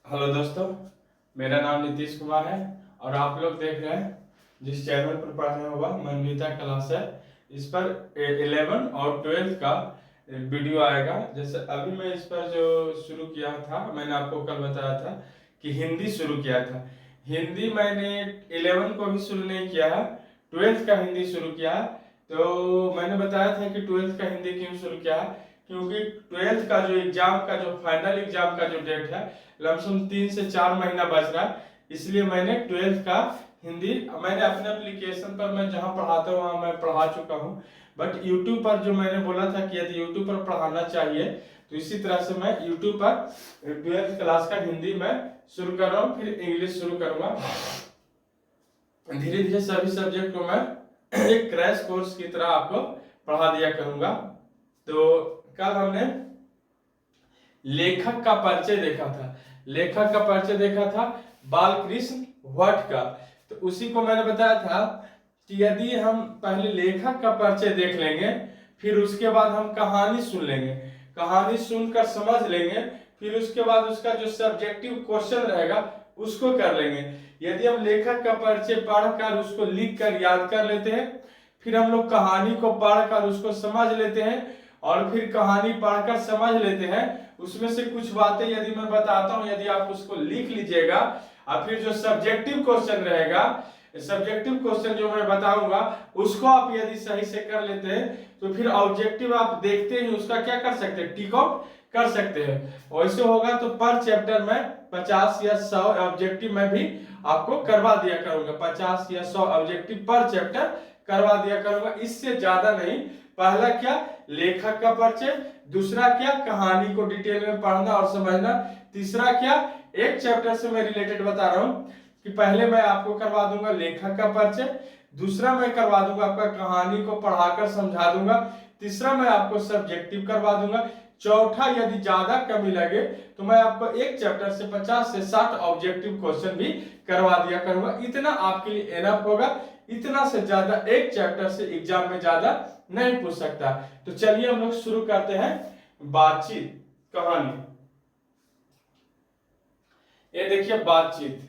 Hello दोस्तों, मेरा नाम नीतीश कुमार है और आप लोग देख रहे हैं जिस चैनल पर पढ़ने होगा मनमीता क्लास है। इस पर 11 और 12 का वीडियो आएगा। जैसे अभी मैं इस पर जो शुरू किया था, मैंने आपको कल बताया था कि हिंदी शुरू किया था। हिंदी मैंने 11 को भी शुरू नहीं किया है, 12 का हिंदी शुरू किया है। तो मैंने बताया था कि 12 का हिंदी क्यों शुरू किया है, क्योंकि 12 का जो एग्जाम का जो फाइनल एग्जाम का जो डेट है लमसम 3 से 4 महीना बच रहा है। इसलिए मैंने 12 का हिंदी मैंने अपने एप्लीकेशन पर, मैं जहां पढ़ाता हूँ वहां मैं पढ़ा चुका हूँ। बट यूट्यूब पर जो मैंने बोला था कि यदि यूट्यूब पर पढ़ाना चाहिए तो इसी तरह से मैं यूट्यूब पर 12th क्लास का हिंदी मैं शुरू कर रहा हूँ, फिर इंग्लिश शुरू करूंगा। धीरे धीरे सभी सब्जेक्ट को मैं एक क्रैश कोर्स की तरह आपको पढ़ा दिया करूंगा। तो कल हमने लेखक का परिचय देखा था, लेखक का परिचय देखा था बालकृष्ण भट्ट का। तो उसी को मैंने बताया था कि यदि हम पहले लेखक का परिचय देख लेंगे, फिर उसके बाद हम कहानी सुन लेंगे, कहानी सुनकर समझ लेंगे, फिर उसके बाद उसका जो सब्जेक्टिव क्वेश्चन रहेगा उसको कर लेंगे। यदि हम लेखक का परिचय पढ़कर उसको लिख कर याद कर लेते हैं, फिर हम लोग कहानी को पढ़कर उसको समझ लेते हैं, और फिर कहानी पढ़कर समझ लेते हैं, उसमें से कुछ बातें यदि मैं बताता हूं, यदि आप उसको लिख लीजिएगा, और फिर जो सब्जेक्टिव क्वेश्चन रहेगा, सब्जेक्टिव क्वेश्चन जो मैं बताऊंगा उसको आप यदि सही से कर लेते हैं तो फिर ऑब्जेक्टिव आप देखते ही उसका क्या कर सकते हैं, टिक आउट कर सकते हैं। वैसे होगा तो पर चैप्टर में 50 या 100 ऑब्जेक्टिव में भी आपको करवा दिया करूंगा, 50 या 100 ऑब्जेक्टिव पर चैप्टर करवा दिया करूंगा, इससे ज्यादा नहीं। पहला क्या, लेखक का परिचय, दूसरा क्या, कहानी को डिटेल में पढ़ना और समझना, तीसरा क्या, एक चैप्टर से मैं रिलेटेड बता रहा हूं कि पहले मैं आपको करवा दूंगा लेखक का परिचय, दूसरा मैं करवा दूंगा आपका कहानी को पढ़ाकर समझा दूंगा, तीसरा मैं आपको सब्जेक्टिव करवा दूंगा, चौथा यदि ज्यादा कमी लगे तो मैं आपको एक चैप्टर से 50 से 60 ऑब्जेक्टिव क्वेश्चन भी करवा दिया करूंगा। इतना आपके लिए एनफ होगा, इतना से ज्यादा एक चैप्टर से एग्जाम में ज्यादा नहीं पूछ सकता। तो चलिए हम लोग शुरू करते हैं बातचीत कहानी। ये देखिए बातचीत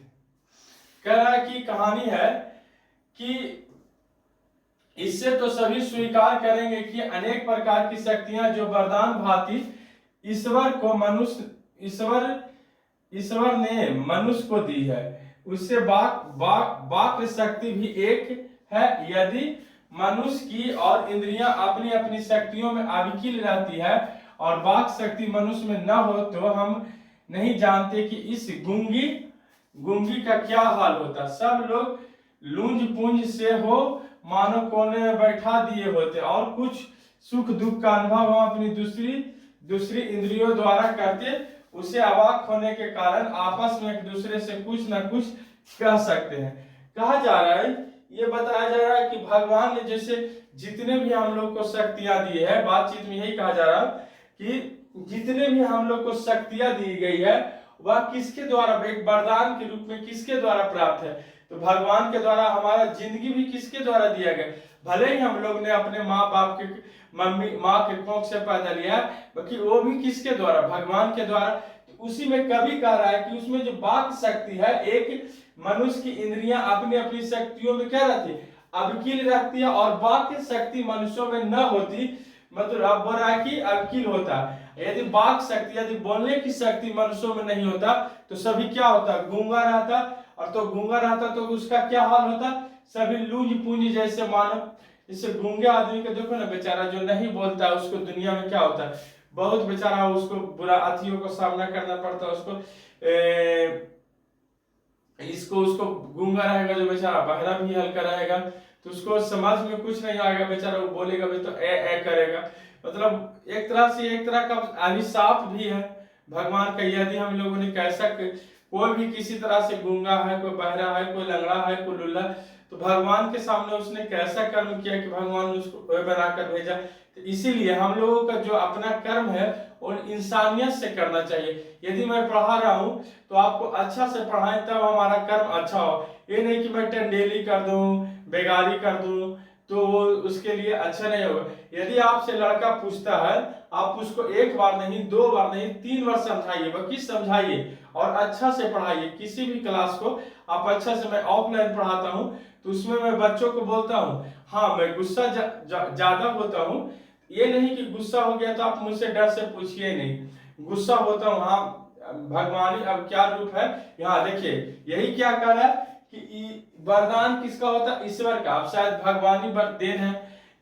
कह रहा है कि कहानी है कि इससे तो सभी स्वीकार करेंगे कि अनेक प्रकार की शक्तियां जो वरदान भांति ईश्वर को मनुष्य ईश्वर ने मनुष्य को दी है, उससे वाक् शक्ति भी एक है। यदि मनुष्य की और इंद्रियां अपनी अपनी शक्तियों में अविकील रहती है और वाक् शक्ति मनुष्य में न हो तो हम नहीं जानते कि इस गूंगी का क्या हाल होता। सब लोग लूंज पूंज से हो मानो कोने में बैठा दिए होते, और कुछ सुख दुख का अनुभव हम अपनी दूसरी इंद्रियों द्वारा करते, उसे अवाक होने के कारण आपस में एक दूसरे से कुछ न कुछ कह सकते हैं। कहा जा रहा है, ये बताया जा रहा है कि भगवान ने जैसे जितने भी हम लोग को शक्तियां दी है, बातचीत में यही कहा जा रहा है कि जितने भी हम लोग को शक्तियां दी गई है वह किसके द्वारा, एक वरदान के रूप में किसके द्वारा प्राप्त है, तो भगवान के द्वारा। हमारा जिंदगी भी किसके द्वारा दिया गया, भले ही हम लोग ने अपने माँ बाप के माँ के कोख से पैदा लिया, बाकी वो भी किसके द्वारा, भगवान के द्वारा। तो उसी में कवि कह रहा है कि उसमें जो वाक शक्ति है, एक मनुष्य की इंद्रियां अपनी अपनी शक्तियों में क्या रहती है, अवकील रहती है, और वाक शक्ति मनुष्यों में न होती, मतलब अब बोल रहा है कि अवकील होता। यदि वाक शक्ति, यदि बोलने की शक्ति मनुष्यों में नहीं होता तो सभी क्या होता, गूंगा रहता, और तो गूंगा रहता तो उसका क्या हाल होता, सभी लूंज पूंज जैसे मानव। इससे गूंगे आदमी को देखो ना, बेचारा जो नहीं बोलता है उसको दुनिया में क्या होता है, बहुत बेचारा उसको बुरा अतियों को सामना करना पड़ता है, उसको गूंगा रहेगा जो बेचारा, बहरा भी हल्का रहेगा तो उसको समझ में कुछ नहीं आएगा, बेचारा वो बोलेगा भी तो ए करेगा। मतलब एक तरह का अभिशाप भी है भगवान का। यदि हम लोगों ने कैसा, कोई भी किसी तरह से गूंगा है, कोई बहरा है, कोई लंगड़ा है, कोई लुल्ला, तो भगवान के सामने उसने कैसा कर्म किया कि भगवान ने उसको बनाकर भेजा। तो इसीलिए हम लोगों का जो अपना कर्म है वो इंसानियत से करना चाहिए। यदि मैं पढ़ा रहा हूं तो आपको अच्छा से पढ़ाएं, तब हमारा कर्म अच्छा हो। ये नहीं कि मैं टंडेली कर दूं, बेगारी कर दूं, तो वो उसके लिए अच्छा नहीं होगा। यदि आपसे लड़का पूछता है, आप उसको एक बार नहीं, 2 बार नहीं, 3 बार समझाइए, बल्कि समझाइए और अच्छा से पढ़ाइए। किसी भी क्लास को आप अच्छा से, मैं ऑफलाइन पढ़ाता हूँ तो उसमें मैं बच्चों को बोलता हूँ, हाँ मैं गुस्सा ज्यादा होता हूँ, ये नहीं कि गुस्सा हो गया तो आप मुझसे डर से पूछिए नहीं, गुस्सा होता हूँ, हाँ भगवान अब क्या रूप है यहाँ देखिए। यही क्या कह रहा है कि वरदान किसका होता है, ईश्वर का। अब शायद भगवानी देन है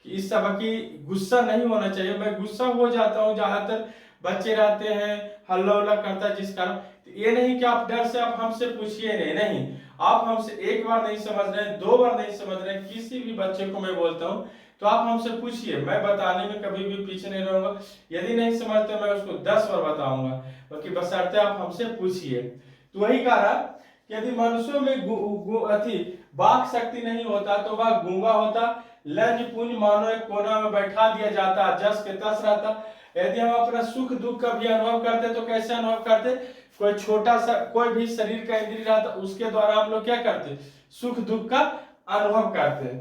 कि इस सब की गुस्सा नहीं होना चाहिए। मैं गुस्सा हो जाता हूँ, ज्यादातर बच्चे रहते हैं हल्ला उल्ला करता है जिस कारण, तो ये नहीं कि आप डर से आप हमसे पूछिए नहीं, आप हमसे एक बार नहीं समझ रहे, 2 बार नहीं समझ रहे, किसी भी बच्चे को मैं बोलता हूँ तो आप हमसे पूछिए, मैं बताने में कभी भी पीछे नहीं रहूंगा। यदि नहीं समझते मैं उसको 10 बार बताऊंगा, बल्कि बशर्ते आप हमसे पूछिए। तो वही कहा कि यदि मनुष्यों में वाक शक्ति नहीं होता तो वह गूंगा होता, लंज पुंज मानो एक कोना में बैठा दिया जाता, जस के तस रहता। यदि हम अपना सुख दुख का भी अनुभव करते तो कैसे अनुभव करते, कोई छोटा सा कोई भी शरीर का इंद्रिय रहता उसके द्वारा हम लोग क्या करते, सुख दुख का अनुभव करते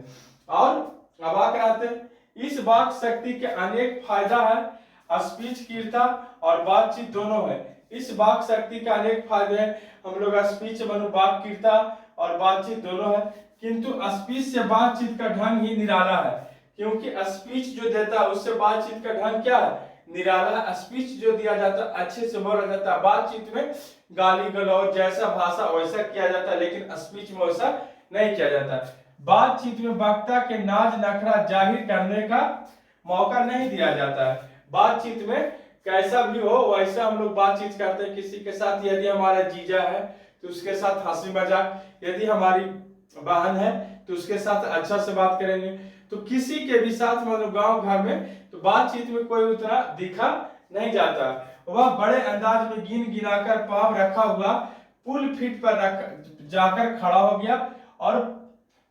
और अवाक रहते। इस वाक शक्ति के अनेक फायदा है, स्पीच कीर्ता और बातचीत दोनों है। इस वाक शक्ति के अनेक फायदे हैं, हम लोग स्पीच मनु वाक कीर्ता और बातचीत दोनों है, किंतु स्पीच से बातचीत का ढंग ही निराला है। क्योंकि स्पीच जो देता है उससे बातचीत का ढंग क्या है, निराला है। स्पीच जो दिया जाता है अच्छे से बोला जाता है, बातचीत में गाली गलौज जैसा भाषा वैसा किया जाता है, लेकिन स्पीच में वैसा नहीं किया जाता। बातचीत में वक्ता के नाज नखरा जाहिर करने का मौका नहीं दिया जाता है। बातचीत में कैसा भी हो वैसा हम लोग बातचीत करते हैं किसी के साथ। यदि हमारा जीजा है तो उसके साथ हंसी मजाक, यदि हमारी बहन है तो उसके साथ अच्छा से बात करेंगे। तो किसी के भी साथ मतलब गांव घर में तो बातचीत में कोई उतना दिखा नहीं जाता। वह बड़े अंदाज में गिन गिनाकर पांव रखा हुआ पुल फीट पर जाकर खड़ा हो गया और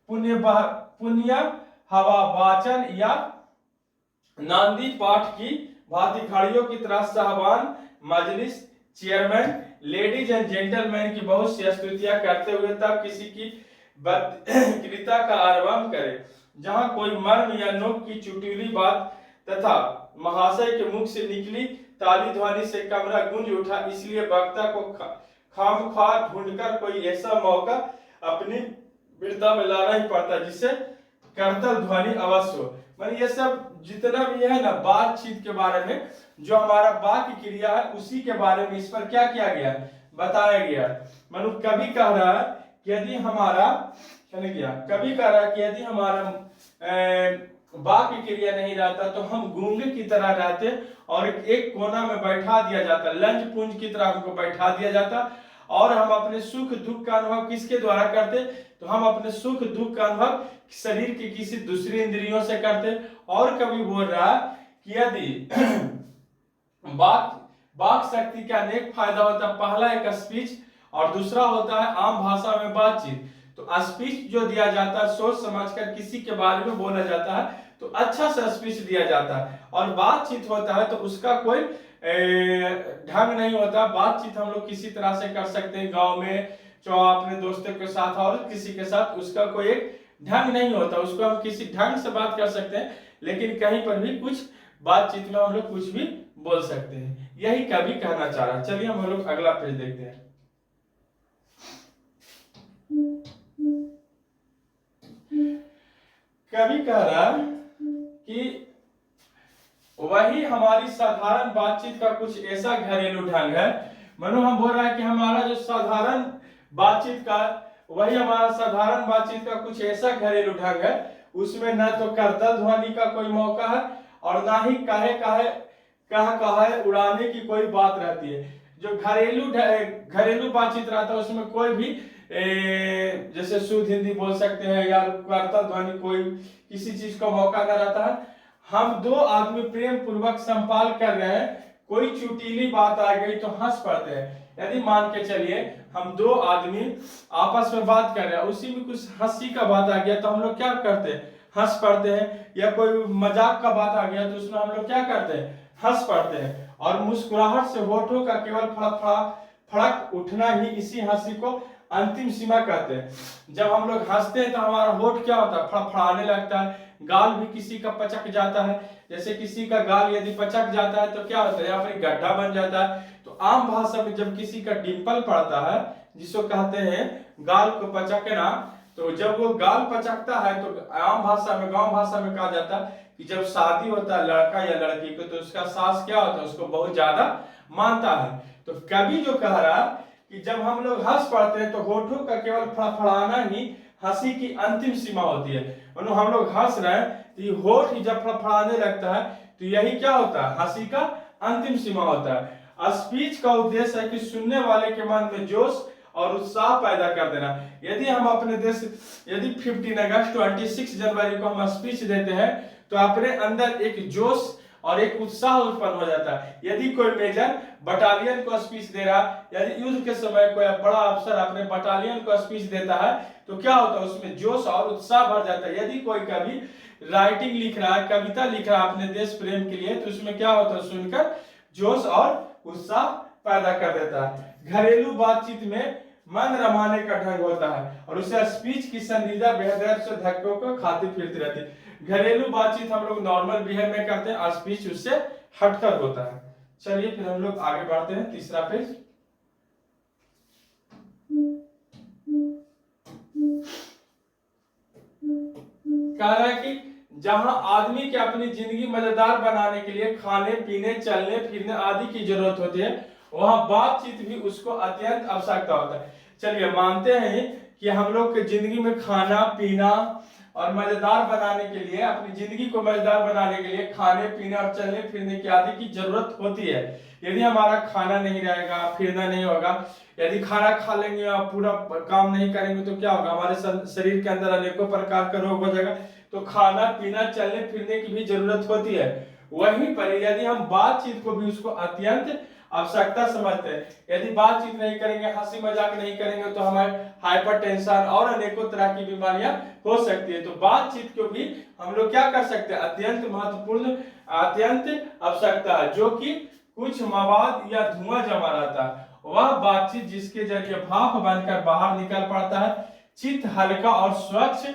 पुण्य हवा वाचन या नांदी पाठ की भांति घड़ियों की तरह साहबान मजलिस चेयरमैन लेडीज एंड जेंटलमैन की बहुत सी स्तुतियां करते हुए तब किसी की कृता का आरंभ करे, जहां कोई मर्म या नोक की चुटीली बात तथा महाशय के मुख से निकली ताली ध्वनि से कमरा गूंज उठा। इसलिए वक्ता को खामख्वाह ढूंढकर कोई ऐसा मौका अपनी वृत्ता में लाना ही पड़ता जिससे करतल ध्वनि अवश्य हो। मतलब ये सब जितना भी है ना बातचीत के बारे में, जो हमारा वाक्य क्रिया है उसी के बारे में इस पर क्या किया गया, बताया गया। मनु कभी कह रहा है कि यदि हमारा वाक्य क्रिया नहीं रहता तो हम गूंगे की तरह रहते और एक कोना में बैठा दिया जाता, लंज पुंज की तरह हमको बैठा दिया जाता। और हम अपने सुख दुख का अनुभव किसके द्वारा करते, तो हम अपने सुख दुख का अनुभव शरीर के किसी दूसरी इंद्रियों से करते। और कभी बोल रहा कि यदि वाक शक्ति का अनेक फायदा होता है, पहला एक स्पीच और दूसरा होता है आम भाषा में बातचीत। तो स्पीच जो दिया जाता है सोच समझकर किसी के बारे में बोला जाता है तो अच्छा सा स्पीच दिया जाता है, और बातचीत होता है तो उसका कोई ढंग नहीं होता। बातचीत हम लोग किसी तरह से कर सकते हैं गांव में, जो अपने दोस्तों के साथ और किसी के साथ, उसका कोई एक ढंग नहीं होता, उसको हम किसी ढंग से बात कर सकते हैं, लेकिन कहीं पर भी कुछ बातचीत में हम लोग कुछ भी बोल सकते हैं। यही कवि कहना चाह रहा है। चलिए हम लोग अगला पेज देखते हैं। कवि कह रहा कि वही हमारी साधारण बातचीत का कुछ ऐसा घरेलू ढंग है। मनु हम बोल रहा है कि हमारा जो साधारण बातचीत का, वही हमारा साधारण बातचीत का कुछ ऐसा घरेलू ढंग है, उसमें न तो करतल ध्वनि का कोई मौका है और ना ही कहे उड़ाने की कोई बात रहती है। जो घरेलू बातचीत रहता है उसमें कोई भी जैसे शुद्ध हिंदी बोल सकते हैं या करतल ध्वनि कोई किसी चीज का मौका न रहता है। हम दो आदमी प्रेम पूर्वक संपाल कर रहे हैं, कोई चुटीली बात आ गई तो हंस पड़ते हैं। यदि मान के चलिए हम दो आदमी आपस में बात कर रहे हैं, उसी में कुछ हंसी का बात आ गया तो हम लोग क्या करते हैं, हंस पड़ते हैं। या कोई मजाक का बात आ गया तो उसमें हम लोग क्या करते हैं, हंस पड़ते हैं। और मुस्कुराहट से होठों का केवल फड़क उठना ही इसी हंसी को अंतिम सीमा कहते हैं। जब हम लोग हंसते हैं तो हमारा होठ क्या होता है, फड़फड़ाने लगता है, गाल भी किसी का पचक जाता है। जैसे किसी का गाल यदि पचक जाता है तो क्या होता है, यहाँ पर गड्ढा बन जाता है। तो आम भाषा में जब किसी का डिंपल पड़ता है, जिसको कहते हैं गाल को पचकना, तो जब वो गाल पचकता है तो आम भाषा में, गांव भाषा में कहा जाता है कि जब शादी होता है लड़का या लड़की को, तो उसका सास क्या होता है, उसको बहुत ज्यादा मानता है। तो कवि जो कह रहा है कि जब हम लोग हंस पड़ते हैं तो होठों का केवल फड़फड़ाना ही हंसी की अंतिम सीमा होती है। मानो हम लोग हंस रहे हैं तो ये होठ ही जब फड़फड़ाने लगता है तो यही क्या होता है, हंसी का अंतिम सीमा होता है। स्पीच का उद्देश्य है कि सुनने वाले के मन में जोश और उत्साह पैदा कर देना। यदि हम अपने देश, यदि 15 अगस्त 26 जनवरी को हम स्पीच देते हैं तो अपने अंदर एक जोश और एक उत्साह उत्पन्न हो जाता है। यदि कोई मेजर बटालियन को स्पीच दे रहा, यदि युद्ध के समय कोई बड़ा अफसर अपने बटालियन को स्पीच देता है तो क्या होता है, उसमें जोश और उत्साह भर जाता है। यदि कोई कभी राइटिंग लिख रहा है, कविता लिख रहा है अपने देश प्रेम के लिए, तो उसमें क्या होता है, सुनकर जोश और उत्साह पैदा कर देता है। घरेलू बातचीत में मन रमाने का ढंग होता है और उसे स्पीच की संजीदा बेहतर से धक्कों को खाती फिरती रहती है। घरेलू बातचीत हम लोग नॉर्मल बिहेव में करते हैं और स्पीच उससे हटकर होता है। चलिए फिर हम लोग आगे बढ़ते हैं, तीसरा पेज। कह रहा है कि जहां आदमी के अपनी जिंदगी मजेदार बनाने के लिए खाने पीने चलने फिरने आदि की जरूरत होती है, वहां बातचीत भी उसको अत्यंत आवश्यकता होता है। चलिए मानते हैं कि हम लोग की जिंदगी में खाना पीना और मजेदार बनाने के लिए, अपनी जिंदगी को मजेदार बनाने के लिए खाने पीने और चलने फिरने की आदि की जरूरत होती है। यदि हमारा खाना नहीं रहेगा, फिरना नहीं होगा, यदि खाना खा लेंगे और पूरा काम नहीं करेंगे तो क्या होगा, हमारे शरीर के अंदर अनेकों प्रकार का रोग हो जाएगा। तो खाना पीना चलने फिरने की भी जरूरत होती है। वहीं पर यदि हम बातचीत को भी उसको अत्यंत आवश्यकता समझते हैं, यदि बातचीत नहीं करेंगे, हंसी मजाक नहीं करेंगे तो हमारे हाइपरटेंशन और अनेकों तरह की बीमारियां हो सकती है। तो बातचीत को भी हम लोग क्या कर सकते हैं, अत्यंत महत्वपूर्ण, अत्यंत आवश्यकता है। जो कि कुछ मवाद या धुआं जमा रहता है, वह बातचीत जिसके जरिए भाप बनकर बाहर निकल पड़ता है, चित्त हल्का और स्वच्छ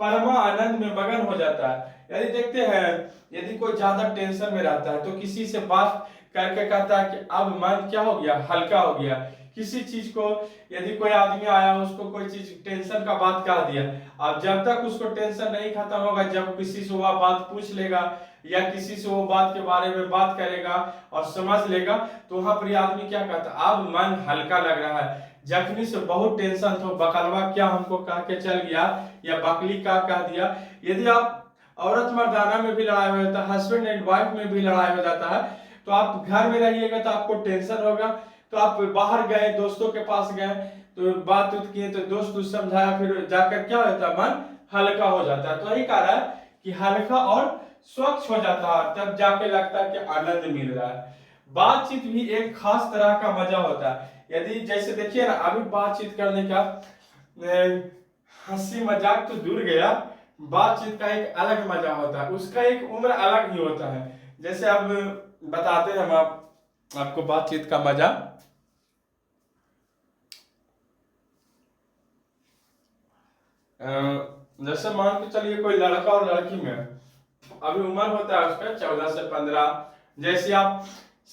परमा आनंद में मगन हो जाता है। यदि देखते हैं, यदि कोई ज्यादा टेंशन में रहता है तो किसी से बात करके कहता है कि अब मन क्या हो गया, हल्का हो गया। किसी चीज को, यदि कोई आदमी आया उसको कोई चीज टेंशन का बात कह दिया, अब जब तक उसको टेंशन नहीं खत्म होगा, जब किसी से वह बात पूछ लेगा या किसी से वो बात के बारे में बात करेगा और समझ लेगा, तो वहां पर आदमी क्या कहता है, अब मन हल्का लग रहा है। जखनी से बहुत टेंशन तो बकलवा क्या हमको कह के चल गया या बकली क्या कह दिया। यदि आप औरत मर्दाना में भी लड़ाई हो जाता है, हस्बैंड एंड वाइफ में भी लड़ाई हो जाता है, तो आप घर में रहिएगा तो आपको टेंशन होगा, तो आप बाहर गए दोस्तों के पास गए तो बात उत किए तो दोस्त उस समझाया, फिर जाकर क्या होता है, मन हल्का हो जाता है। तो यही कह रहा है कि हल्का और स्वच्छ हो जाता है, तब जाके लगता है कि आनंद मिल रहा है। बातचीत भी एक खास तरह का मजा होता है। यदि जैसे देखिए ना, अभी बातचीत करने का हंसी मजाक तो दूर गया, बातचीत का एक अलग मजा होता है, उसका एक उम्र अलग ही होता है। जैसे अब बताते हैं हम आपको बातचीत का मजा। जैसे मान के चलिए कोई लड़का और लड़की में अभी उम्र होता है उसका 14 से 15, जैसे आप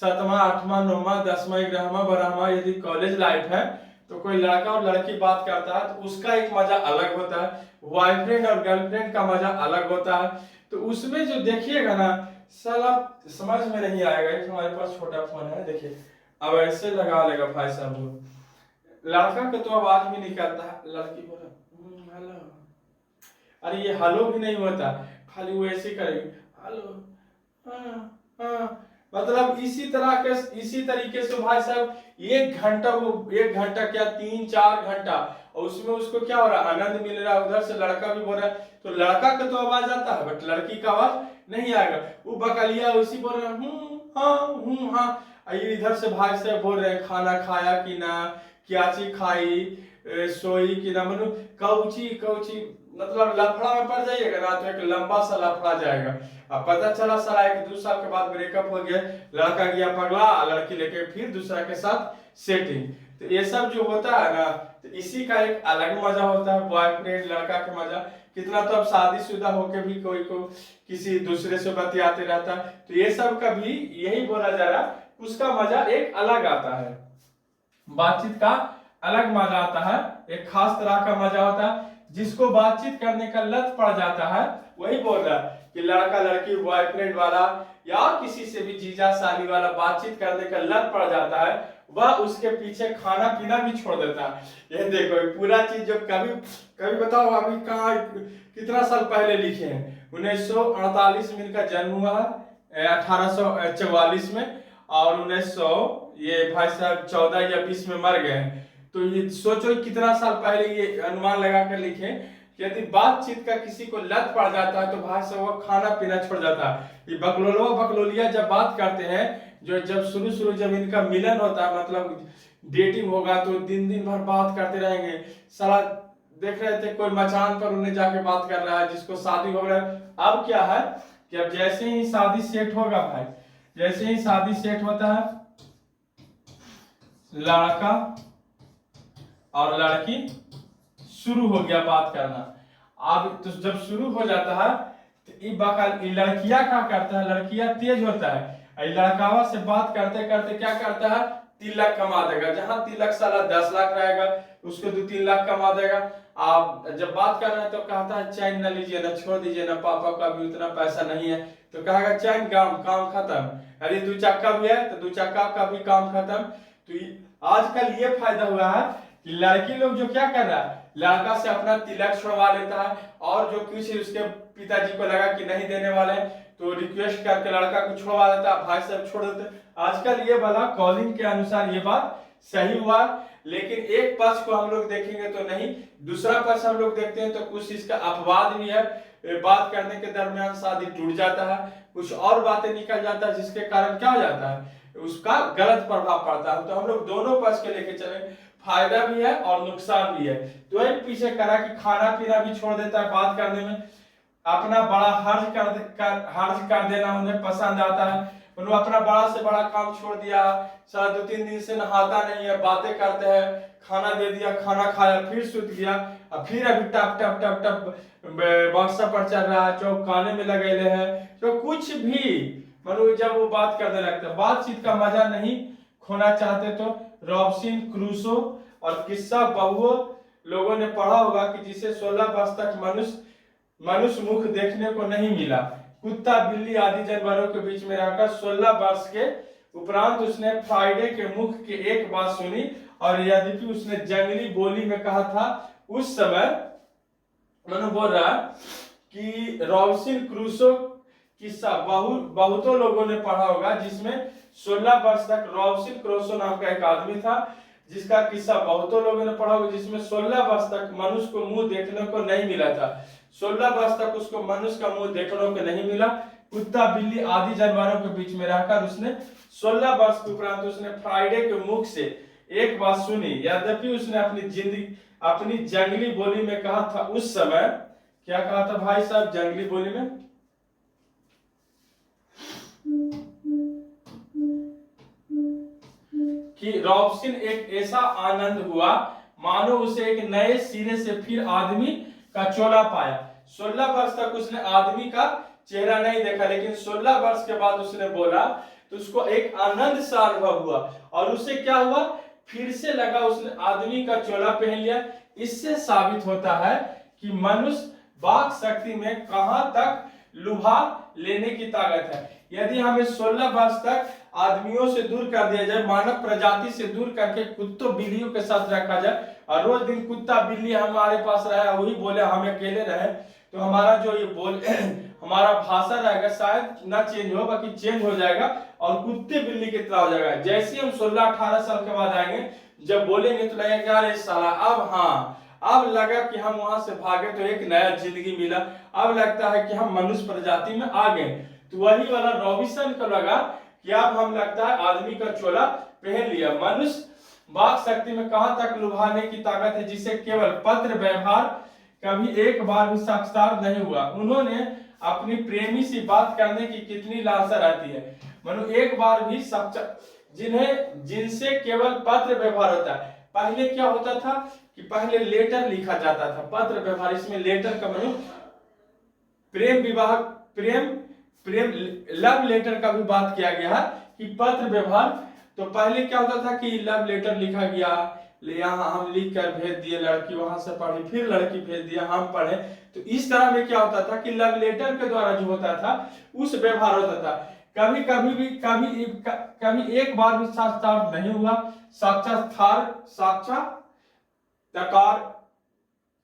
7वां 8वां 9वां 10वां 11वां 12वां यदि कॉलेज लाइफ है तो कोई लड़का और लड़की बात करता है तो उसका एक मजा अलग होता है। बॉयफ्रेंड और गर्लफ्रेंड का मजा अलग होता है। तो उसमें जो देखिएगा ना, साला समझ में नहीं आएगा। एक हमारे पास छोटा फोन है, देखिए अब ऐसे लगा लेगा भाई साहब, लड़का का तो आवाज भी निकलता है, लड़की बोला हेलो, अरे ये हेलो भी नहीं होता, खाली वो ऐसे करेगी हेलो हाँ। मतलब इसी तरीके से भाई साहब 1 घंटा, वो 1 घंटा क्या 3-4 घंटा, और उसमें उसको क्या हो रहा है, आनंद मिल रहा है। उधर से लड़का भी बोल रहा है, तो लड़का का तो आवाज आता है बट लड़की का आवाज नहीं आएगा। वो बकलिया उसी बोल रहा है हाँ। इधर से भाई साहब बोल रहे हैं खाना खाया कि ना, क्या चीज खाई, सोई कि ना, मतलब कौची मतलब लफड़ा में पड़ जाइएगा ना तो एक लंबा सा लफड़ा जाएगा। अब पता चला साला 1-2 साल के बाद ब्रेकअप हो गया, लड़का गया पगला, लड़की लेके फिर दूसरा के साथ सेटिंग। तो ये सब जो होता है ना, तो इसी का एक अलग मजा होता है, बॉयफ्रेंड लड़का का मजा। कितना तो अब शादीशुदा होके भी कोई को किसी दूसरे से बतियाते रहता है। तो ये सब का भी यही बोला जा रहा, उसका मजा एक अलग आता है, बातचीत का अलग मजा आता है, एक खास तरह का मजा होता है। जिसको बातचीत करने का लत पड़ जाता है वही बोल रहा है कि लड़का लड़की बॉयफ्रेंड वाला या किसी से भी जीजा साली वाला बातचीत करने का लत पड़ जाता है, वह उसके पीछे खाना पीना भी छोड़ देता है। ये देखो पूरा चीज जो कभी कभी बताओ अभी कहाँ कितना साल पहले लिखे हैं, 1948 में इनका जन्म हुआ है, 1844 में, और 1900 ये भाई साहब 14 या 20 में मर गए। तो ये सोचो कितना साल पहले ये अनुमान लगा कर लिखे कि यदि बातचीत का किसी को लत पड़ जाता है तो भाई साहब वो खाना पीना छोड़ जाता है। ये बकलोलवा बकलोलिया जब बात करते हैं, जो जब शुरू जब इनका मिलन होता है, मतलब डेटिंग होगा, तो दिन भर बात करते रहेंगे। साला देख रहे थे कोई मचान पर उन्हें जाके बात कर रहा है, जिसको शादी हो रहा है। अब क्या है कि अब जैसे ही शादी सेट होगा भाई, जैसे ही शादी सेट होता है, लड़का और लड़की शुरू हो गया बात करना। अब तो जब शुरू हो जाता है तो लड़कियां क्या करता है, लड़कियां तेज होता है, लड़कावा से बात करते करते क्या करता है, तिलक कमा देगा। जहां तिलक साला 10 लाख रहेगा उसको 2-3 लाख कमा देगा। आप जब बात कर रहे हैं तो कहता है चैन न लीजिए ना, छोड़ दीजिए ना, पापा का भी उतना पैसा नहीं है, तो कहेगा चैन काम खत्म। अरे 2 चक्का भी है तो 2 चक्का का भी काम खत्म। तो आजकल ये फायदा हुआ है कि लड़की लोग जो क्या कर रहा है, लड़का से अपना तिलक छुड़वा लेता है, और जो कुछ उसके पिताजी को लगा कि नहीं देने वाले तो रिक्वेस्ट करके लड़का को छुड़वा देता है, भाई साहब छोड़ देते। आजकल ये वाला कॉलिंग के अनुसार ये बात सही हुआ, लेकिन एक पक्ष को हम लोग देखेंगे तो नहीं, दूसरा पक्ष हम लोग देखते हैं तो कुछ इसका अपवाद भी है। बात करने के दरमियान शादी टूट जाता है, कुछ और बातें निकल जाता है, जिसके कारण क्या हो जाता है, उसका गलत प्रभाव पड़ता है। तो हम लोग दोनों पक्ष के लेके चले, फायदा भी है और नुकसान भी है। तो एक पीछे करा कि खाना पीना भी छोड़ देता है, बात करने में अपना बड़ा हर्ज कर देना उन्हें पसंद आता है। उन्होंने अपना बड़ा से बड़ा काम छोड़ दिया, सारा 2-3 दिन से नहाता नहीं है, बातें करते हैं, खाना दे दिया, खाना खाया, फिर सुत गया, अब फिर अभी टप टप टप टप व्हाट्सएप पर चल रहा है, जो काने में लगे हैं, जो कुछ भी मनु जब वो बात करने लगता है, बातचीत का मजा नहीं खोना चाहते तो रॉबिन्सन क्रूसो और किस्सा बहुओं लोगों ने पढ़ा होगा कि जिसे 16 वर्ष तक मनुष्य मुख देखने को नहीं मिला। कुत्ता बिल्ली आदि जानवरों के बीच में रहकर 16 वर्ष के उपरांत उसने फ्राइडे के मुख की एक बात सुनी, और यद्यपि उसने जंगली बोली में कहा था, उस समय मनु बोल रहा कि रॉबिन्सन क्रूसो किस्सा बहुतों लोगों ने पढ़ा होगा, जिसमें 16 वर्ष तक रॉबिन्सन क्रूसो नाम का एक आदमी था, जिसका किस्सा बहुतों लोगों ने पढ़ा होगा, जिसमें 16 वर्ष तक मनुष्य को मुंह देखने को नहीं मिला था। 16 वर्ष तक उसको मनुष्य का मुंह देखने को नहीं मिला। कुत्ता बिल्ली आदि जानवरों के बीच में रहकर उसने 16 वर्ष के उपरांत उसने फ्राइडे के मुख से एक बात सुनी, यद्यपि उसने अपनी जंगली बोली में कहा था, उस समय क्या कहा था भाई साहब जंगली बोली में, कि रॉबिन्सन एक ऐसा आनंद हुआ मानो उसे एक नए सिरे से फिर आदमी का चोला पाया। 16 वर्ष तक उसने आदमी का चेहरा नहीं देखा, लेकिन 16 वर्ष के बाद उसने बोला तो उसको एक आनंद सा अनुभव हुआ, और उससे क्या हुआ, फिर से लगा उसने आदमी का चोला पहन लिया। इससे साबित होता है कि मनुष्य वाक शक्ति में कहां तक लुभा लेने की ताकत है। यदि हमें 16 वर्ष तक आदमियों से दूर कर दिया जाए, मानव प्रजाति से दूर करके कुत्तों बिल्लियों के साथ रखा जाए, और रोज दिन कुत्ता बिल्ली हमारे पास रहे, वही बोले हम अकेले रहे, तो हमारा जो ये हमारा भाषा रहेगा शायद ना चेंज हो, बाकी चेंज हो जाएगा और कुत्ते बिल्ली की तरह हो जाएगा। जैसे हम 16-18 साल के बाद आएंगे, जब बोलेंगे तो लगेगा अरे साला अब लगा कि हम वहां से भागे तो एक नया जिंदगी मिला, अब लगता है कि हम मनुष्य प्रजाति में आ गए। तो वही वाला रॉबिन्सन को लगा कि अब हम लगता है आदमी का चोला पहन लिया। मनुष्य वाक शक्ति में कहां तक लुभाने की ताकत है, जिसे केवल पत्र व्यवहार कभी एक बार भी साक्षात्कार नहीं हुआ। उन्होंने अपनी प्रेमी से बात करने की कितनी लालसा रहती है, मनु एक बार भी जिनसे केवल पत्र व्यवहार होता है। पहले क्या होता था कि पहले लेटर लिखा जाता था, पत्र व्यवहार। इसमें लेटर का मतलब प्रेम विवाह, प्रेम प्रेम लव लेटर का भी बात किया गया है कि पत्र व्यवहार। तो पहले क्या होता था कि लव लेटर लिखा गया, यहाँ हम लिख कर भेज दिए, लड़की वहां से पढ़ी, फिर लड़की भेज दिया, हम पढ़े। तो इस तरह में क्या होता था कि लव लेटर के द्वारा जो होता था उस व्यवहार होता था। कभी कभी भी कभी एक बार भी साक्षात्कार नहीं हुआ, साक्षात्कार,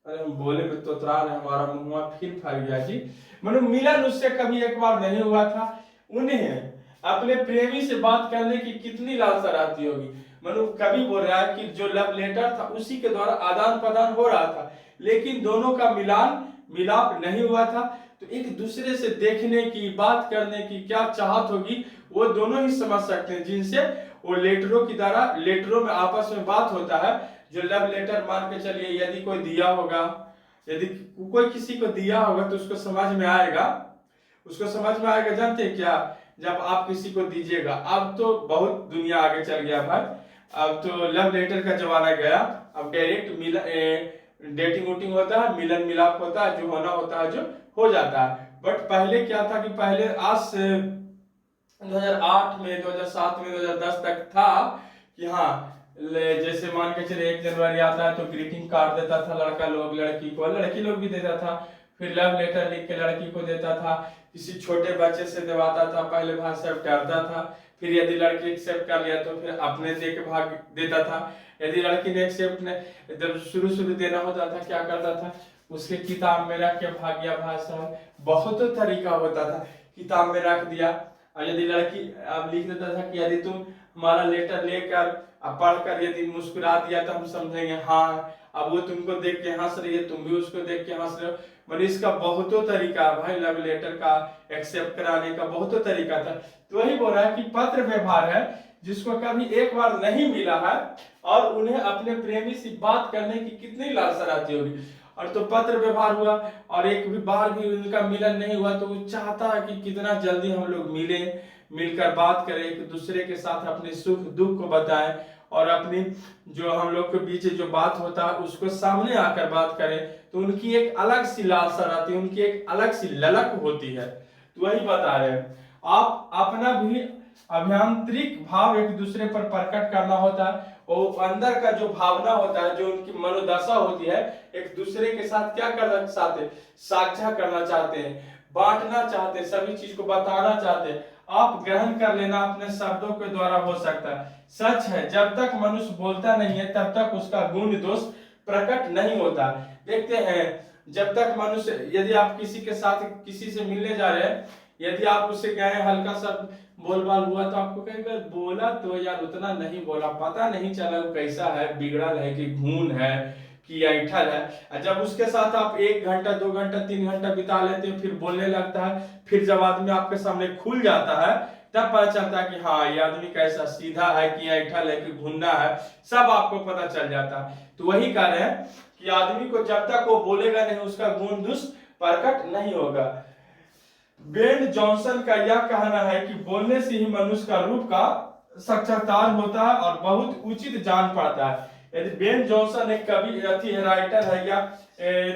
अरे हम बोले में तो हमारा मुंह फिर फट गया जी। मतलब मिलन उससे कभी एक बार नहीं हुआ था। उन्हें अपने प्रेमी से बात करने की कितनी लालसा रहती होगी। मनु कभी बोल रहा है कि जो लव लेटर था उसी के द्वारा आदान प्रदान हो रहा था, लेकिन दोनों का मिलाप नहीं हुआ था। तो एक दूसरे से देखने की, बात करने की क्या चाहत होगी वो दोनों ही समझ सकते हैं, जिनसे वो लेटरों की द्वारा, लेटरों में आपस में बात होता है। जो लव लेटर मान के चलिए यदि कोई दिया होगा, यदि कोई किसी को दिया होगा तो उसको समझ में आएगा, जानते हैं क्या, जब आप किसी को दीजिएगा। अब तो बहुत दुनिया आगे चल गया भाई, अब तो लव लेटर का जमाना गया। अब डायरेक्ट डेटिंग वोटिंग होता है, मिलन मिलाप होता है, जो होना होता है जो हो जाता है। बट पहले क्या था कि पहले आज से 2008 में, 2007 में, 2010 तक था कि हाँ, जैसे मान के चले 1 जनवरी आता है तो ग्रीटिंग कार्ड देता था लड़का लोग लड़की को, लड़की लोग भी देता था। फिर लव लेटर लिख के लड़की को देता था, किसी छोटे बच्चे से दिलवाता था। पहले भाई साहब डरता था, फिर यदि लड़की एक्सेप्ट कर लिया तो फिर अपने दे के भाग देता था। यदि लड़की ने एक्सेप्ट ने, जब शुरू देना होता था क्या करता था, उसके किताब में रख के भाग गया भाई साहब। बहुत तरीका होता था, किताब में रख दिया। और यदि लड़की अब लिख देता था कि यदि तुम हमारा लेटर लेकर पढ़कर यदि मुस्कुरा दिया तो हम समझेंगे हाँ, अब वो तुमको देख के हंस रही है, तुम भी उसको देख के हंस रहे हो। मतलब इसका बहुतों तरीका भाई, लव लेटर का एक्सेप्ट कराने का बहुतों तरीका था। तो वही बोल रहा है कि पत्र व्यवहार है जिसको कभी एक बार नहीं मिला है और उन्हें अपने प्रेमी से बात करने की कितनी लालसा रहती होगी। और तो पत्र व्यवहार हुआ और एक भी बार भी उनका मिलन नहीं हुआ, तो वो चाहता है कि कितना जल्दी हम लोग मिलकर बात करें, एक दूसरे के साथ अपने सुख दुख को बताएं और अपनी जो हम लोग के बीच जो बात होता है उसको सामने आकर बात करें। तो उनकी एक अलग सी लालसा रहती है, उनकी एक अलग सी ललक होती है। तो वही बता रहे हैं, आप अपना भी अभियांत्रिक भाव एक दूसरे पर प्रकट करना होता है, और अंदर का जो भावना होता है, जो उनकी मनोदशा होती है, एक दूसरे के साथ क्या करना चाहते हैं, साझा करना चाहते हैं, बांटना चाहते हैं, सभी चीज को बताना चाहते हैं। आप ग्रहण कर लेना अपने शब्दों के द्वारा हो सकता है। सच है, जब तक मनुष्य बोलता नहीं है तब तक उसका गुण दोष प्रकट नहीं होता। देखते हैं, जब तक मनुष्य, यदि आप किसी के साथ किसी से मिलने जा रहे हैं, यदि आप उससे गए हल्का सा बोलबाल हुआ तो आपको कहेगा बोला तो यार उतना नहीं बोला, पता नहीं चला वो कैसा है, बिगड़ल है कि घून है कि ऐठल है। जब उसके साथ आप 1 घंटा 2 घंटा 3 घंटा बिता लेते हैं, फिर बोलने लगता है, फिर जब आदमी आपके सामने खुल जाता है तब पता चलता है कि हाँ ये आदमी कैसा, सीधा है कि ऐठल है कि घुन्ना है, सब आपको पता चल जाता है। तो वही कह रहे हैं कि आदमी को जब तक वो बोलेगा नहीं उसका गुण दोष प्रकट नहीं होगा। बेन जॉनसन का यह कहना है कि बोलने से ही मनुष्य का रूप का साक्षात्कार होता है और बहुत उचित जान पड़ता है। यदि बेन जॉनसन एक कवि राइटर है या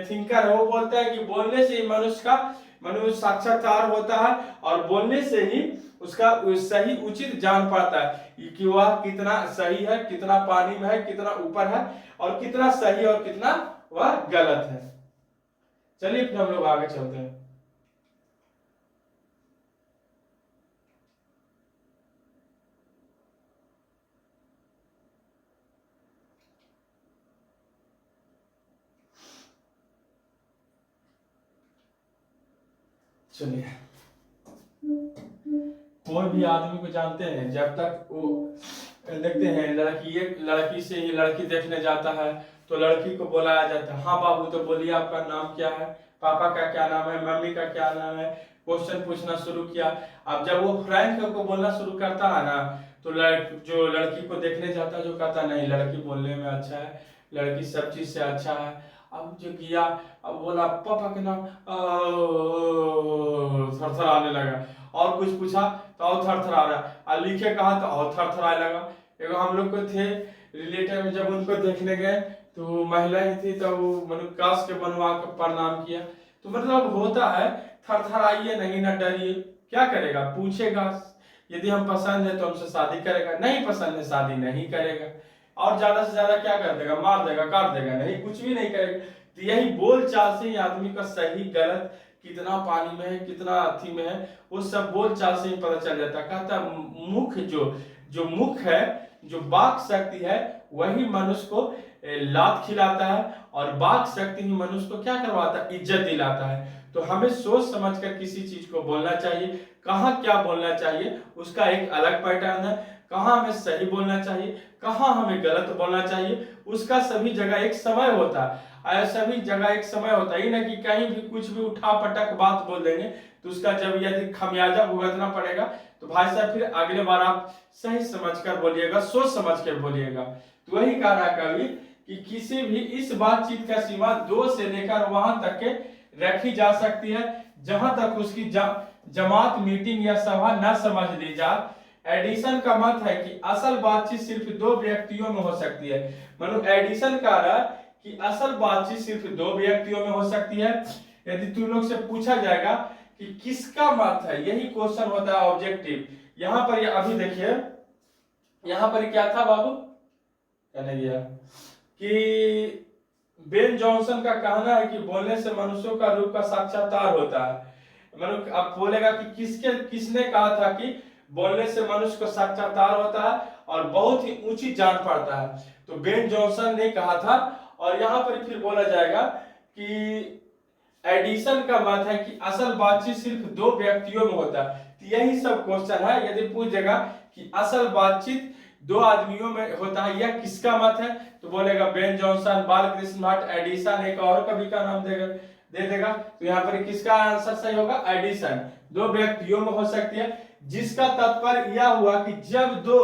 थिंकर है, वो बोलता है कि बोलने से ही मनुष्य साक्षात्कार होता है और बोलने से ही उसका सही उचित जान पाता है कि वह कितना सही है, कितना पानी में है, कितना ऊपर है, और कितना सही और कितना वह गलत है। चलिए फिर हम लोग आगे चलते हैं। चलिए, कोई भी आदमी को जानते हैं, जब तक वो देखते हैं लड़की से ही लड़की देखने जाता है तो लड़की को बुलाया जाता है, हाँ बाबू तो बोलिए आपका नाम क्या है, पापा का क्या नाम है, मम्मी का क्या नाम है, क्वेश्चन पूछना शुरू किया। अब जब वो फ्रैंक को बोलना शुरू करता है ना, तो जो लड़की को देखने जाता है जो कहता नहीं लड़की बोलने में अच्छा है, लड़की सब चीज से अच्छा है। अब जो किया, अब बोला पापा के नाम, थरथराने लगा, और कुछ पूछा तो और थरथरा रहा, और लिखे कहा तो और थरथराने लगा। एगो हम लोग को थे रिलेटिव में जब उनको देखने गए तो महिला ही थी, तो वो काश के बनवा कर प्रणाम किया। तो मतलब होता है, थरथराइए नहीं, न डरिए, क्या करेगा, पूछेगा, यदि हम पसंद है तो हमसे शादी करेगा, नहीं पसंद है शादी नहीं करेगा, और ज्यादा से ज्यादा क्या कर देगा, मार देगा, काट देगा, नहीं कुछ भी नहीं करेगा। तो यही बोल चाल से ही आदमी का सही गलत, कितना पानी में है, कितना अथी में है, वो सब बोल चाल से ही पता चल जाता। कहता मुख जो मुख है, जो वाक शक्ति है, वही मनुष्य को लात खिलाता है, और वाक शक्ति ही मनुष्य को क्या करवाता है, इज्जत दिलाता है। तो हमें सोच समझकर किसी चीज को बोलना चाहिए, कहाँ क्या बोलना चाहिए उसका एक अलग पैटर्न है, कहाँ हमें सही बोलना चाहिए, कहाँ हमें गलत बोलना चाहिए, उसका सभी जगह एक समय होता है, सभी जगह एक समय होता है, ना कि कहीं भी कुछ भी उठा पटक बात बोल देंगे तो उसका जब यदि खमियाजा भुगतना पड़ेगा तो भाई साहब फिर अगले बार आप सही समझकर बोलिएगा, सोच समझकर बोलिएगा। तो वही कह रहा कवि कि किसी भी इस बातचीत का सीमा 2 से लेकर वहां तक के रखी जा सकती है जहां तक उसकी जमात, मीटिंग या सभा न समझ ली जाए। एडिसन का मत है कि असल बातचीत सिर्फ 2 व्यक्तियों में हो सकती है। मतलब एडिसन कह रहा कि असल बातचीत सिर्फ 2 व्यक्तियों में हो सकती है। यदि तुम लोग से पूछा जाएगा कि किसका मत है, यही क्वेश्चन होता है ऑब्जेक्टिव। यहाँ पर अभी देखिए, यहाँ पर क्या था बाबू, कहने गया कि बेन जॉनसन का कहना है कि बोलने से मनुष्यों का रूप का साक्षात्कार होता है। मतलब अब बोलेगा कि किसने कहा था कि बोलने से मनुष्य को साक्षात्कार होता है और बहुत ही ऊंची जान पड़ता है, तो बेन जॉनसन ने कहा था। और यहाँ पर फिर बोला जाएगा कि एडिसन का मत है कि असल बातचीत सिर्फ 2 व्यक्तियों में होता है। तो यही सब क्वेश्चन है, यदि पूछ देगा कि असल बातचीत 2 आदमियों में होता है, यह किसका मत है, तो बोलेगा Ben Jonson, Balkrishna Bhatt, Edison, एक और कवि का नाम दे देगा। तो यहाँ पर किसका आंसर सही होगा, एडिसन। 2 व्यक्तियों में हो सकती है, जिसका तात्पर्य यह हुआ कि जब 2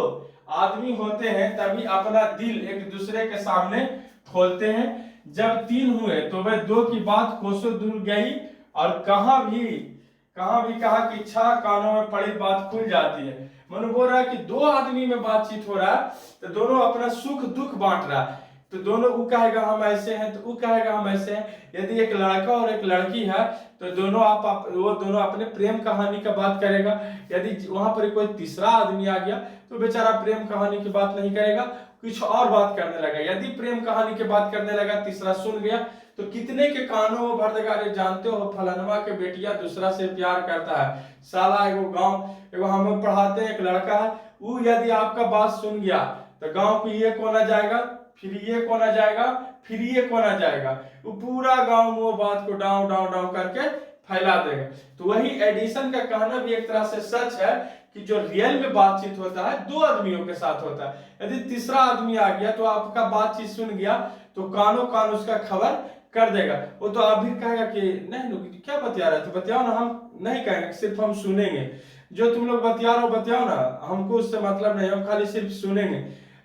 आदमी होते हैं तभी अपना दिल एक दूसरे के सामने खोलते हैं। जब 3 हुए तो वह 2 की बात कोसों दूर गई, और कहां भी कहा कि 6 कानों में पड़ी बात खुल जाती है। मनु बोल रहा है कि 2 आदमी में बातचीत हो रहा है तो दोनों अपना सुख दुख बांट रहा है, तो दोनों वो कहेगा हम ऐसे हैं, तो वो कहेगा हम ऐसे हैं। यदि एक लड़का और एक लड़की है तो वो दोनों अपने प्रेम कहानी का बात करेगा। यदि वहां पर कोई तीसरा आदमी आ गया तो बेचारा प्रेम कहानी की बात नहीं करेगा, कुछ और बात करने लगा। यदि प्रेम कहानी की बात करने लगा, तीसरा सुन गया तो कितने के कानों में भर देगा, अरे जानते हो फलानवा के बेटिया दूसरा से प्यार करता है, साला एगो हमें पढ़ाते हैं एक लड़का है, वो यदि आपका बात सुन गया तो गांव को ये कोना जाएगा, फिर ये कोना जाएगा, फिर ये कोना जाएगा, वो पूरा गांव में वो बात को डाउन डाउन डाउन करके फैला देगा। तो वही एडिसन का कहना भी एक तरह से सच है कि जो रियल में बातचीत होता है 2 आदमियों के साथ होता है। यदि तीसरा आदमी आ गया तो आपका बातचीत सुन गया तो कानों कान उसका खबर कर देगा। वो तो आप भी कहेगा कि नहीं क्या बतिया रहे थे, बतियाओ ना, हम नहीं कहेंगे, सिर्फ हम सुनेंगे। जो तुम लोग बतिया रहे हो बतियाओ ना, हमको उससे मतलब नहीं, हम खाली सिर्फ सुनेंगे।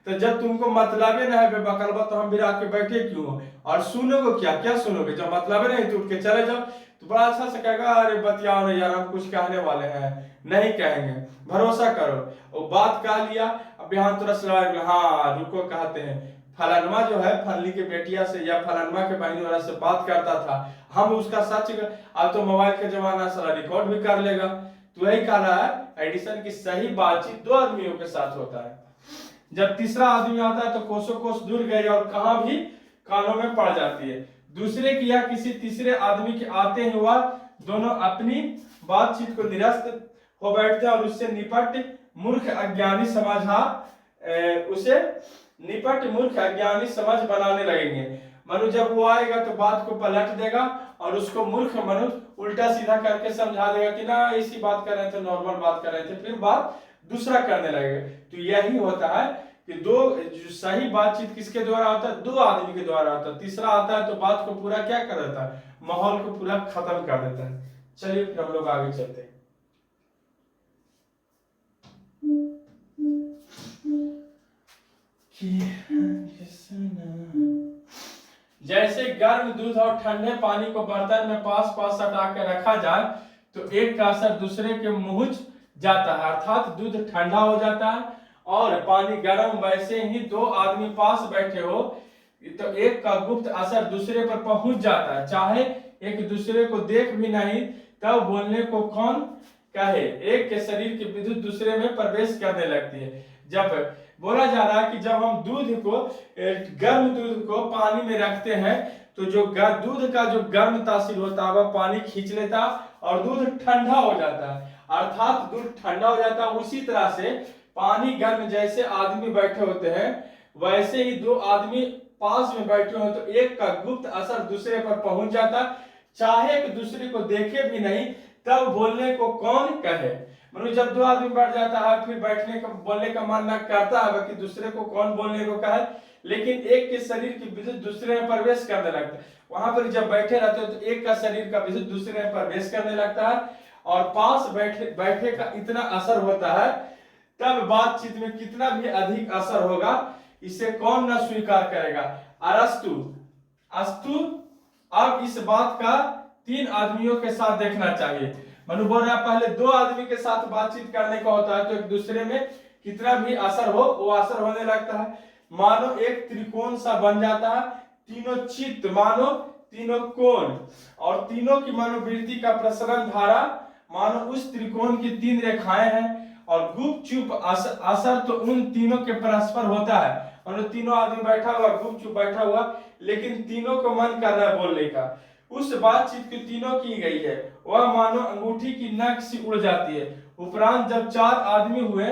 तो जब तुमको मतलब ना है बेबकलबा तो हम भी आके बैठे क्यों हो, और सुनोगे क्या सुनोगे, जब मतलब नहीं तो उठ के चले जाओ। तो बड़ा अच्छा से कहेगा अरे बतियाओ ना यार, हम कुछ कहने वाले हैं, नहीं कहेंगे, भरोसा करो। वो बात कह लिया, अब यहाँ तुरंत हाँ रुको, कहते हैं फलानमा जो है फलनी के बेटिया से या फलानमा के बहनी वाला से बात करता था, हम उसका सच, अब तो मोबाइल का जमाना सारा रिकॉर्ड भी कर लेगा। तो यही कह रहा है एडिसन की सही बातचीत 2 आदमियों के साथ होता है। जब तीसरा आदमी आता है तो कोसों कोस दूर गई और कहां भी कानों में पड़ जाती है। दूसरे की या किसी तीसरे आदमी के आते हुआ दोनों अपनी बातचीत को निरस्त हो बैठते हैं और उससे निपट मूर्ख अज्ञानी समझ बनाने लगेंगे। मनु जब वो आएगा तो बात को पलट देगा और उसको मूर्ख मनु उल्टा सीधा करके समझा देगा कि ना इसी बात कर रहे थे, नॉर्मल बात कर रहे थे, फिर बात दूसरा करने लगेगा। तो यही होता है कि जो सही बातचीत किसके द्वारा होता है, 2 आदमी के द्वारा होता है। तीसरा आता है तो बात को पूरा क्या कर देता है, माहौल को पूरा खत्म कर देता है। चलिए फिर हम लोग आगे चलते हैं। जैसे गर्म दूध और ठंडे पानी को बर्तन में पास पास सटा कर रखा जाए तो एक का असर दूसरे के मुंह जाता है, अर्थात दूध ठंडा हो जाता है और पानी गर्म, वैसे ही दो आदमी पास बैठे हो तो एक का गुप्त असर दूसरे पर पहुंच जाता है, चाहे एक दूसरे को देख भी नहीं तब बोलने को कौन कहे। एक के शरीर की विद्युत दूसरे में प्रवेश करने लगती है। जब बोला जा रहा है कि जब हम दूध को, गर्म दूध को पानी में रखते हैं तो जो दूध का जो गर्म तासीर होता है वह पानी खींच लेता और दूध ठंडा हो जाता है, अर्थात दूध ठंडा हो जाता है। उसी तरह से पानी गर्म, जैसे आदमी बैठे होते हैं वैसे ही दो आदमी पास में बैठे हो तो एक का गुप्त असर दूसरे पर पहुंच जाता, चाहे एक दूसरे को देखे भी नहीं तब बोलने को कौन कहे। मतलब जब दो आदमी बैठ जाता है फिर बैठने का, बोलने का मन न करता है कि दूसरे को कौन बोलने को कहे, लेकिन एक के शरीर की विद्युत दूसरे में प्रवेश करने लगता है। वहां पर जब बैठे रहते हो तो एक का शरीर का विद्युत दूसरे में प्रवेश करने लगता है और पास बैठे का इतना असर होता है, तब बातचीत में कितना भी अधिक असर होगा इसे कौन न स्वीकार करेगा। अरस्तु अस्तु अब इस बात का तीन आदमियों के साथ देखना चाहिए। मनु बोल रहा है पहले दो आदमी के साथ बातचीत करने का होता है तो एक दूसरे में कितना भी असर हो वो असर होने लगता है। मानो एक त्रिकोण सा बन जाता है, तीनों चित्त मानो तीनों कोण और तीनों की मनोवृत्ति का प्रसरण धारा मानो उस त्रिकोण की तीन रेखाएं हैं और गुपचुप असर तो उन तीनों के परस्पर होता है। और तीनों आदमी बैठा हुआ, गुपचुप बैठा हुआ, लेकिन तीनों को मन कर रहा है बोलने का। उस बातचीत की तीनों की गई है वह मानो अंगूठी की नख सी उड़ जाती है। उपरांत जब चार आदमी हुए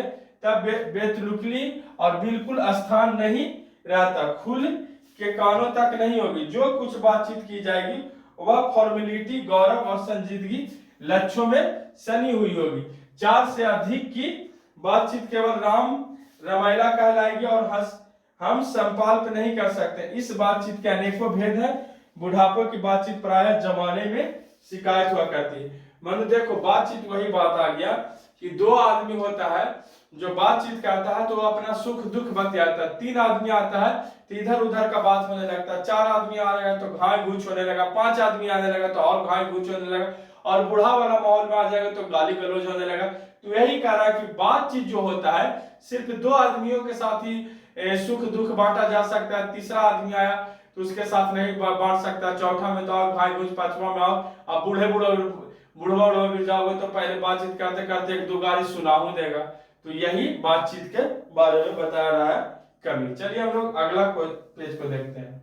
तब बेतलुकली और बिल्कुल स्थान नहीं रहता, खुल के कानों तक नहीं होगी। जो कुछ बातचीत की जाएगी वह फॉर्मेलिटी, गौरव और संजीदगी लक्ष्यों में सनी हुई होगी। चार से अधिक की बातचीत केवल रमायला कहलाएगी और हम संपाल्प नहीं कर सकते। इस बातचीत के अनेकों भेद है। बुढ़ापे की बातचीत प्रायः जमाने में शिकायत हुआ करती है। मनु देखो बातचीत वही बात आ गया कि दो आदमी होता है जो बातचीत करता है तो वो अपना सुख दुख बतियाता है। तीन आदमी आता है तो इधर उधर का बात होने लगता है। चार आदमी आ रहे हैं तो घाय घूच होने लगा, पांच आदमी आने लगा तो और घाय घूच होने लगा, और बूढ़ा वाला माहौल में आ जाएगा तो गाली गलौज होने लगा। तो यही कह रहा है कि बातचीत जो होता है सिर्फ दो आदमियों के साथ ही सुख दुख बांटा जा सकता है। तीसरा आदमी आया तो उसके साथ नहीं बांट सकता, चौथा में तो आओ घाय घूच, पांचवा में आओ अब बूढ़ा भी जाओगे तो पहले बातचीत करते करते एक दो गाली सुनाऊ देगा। तो यही बातचीत के बारे में बता रहा है कवि। चलिए हम लोग अगला पेज को देखते हैं।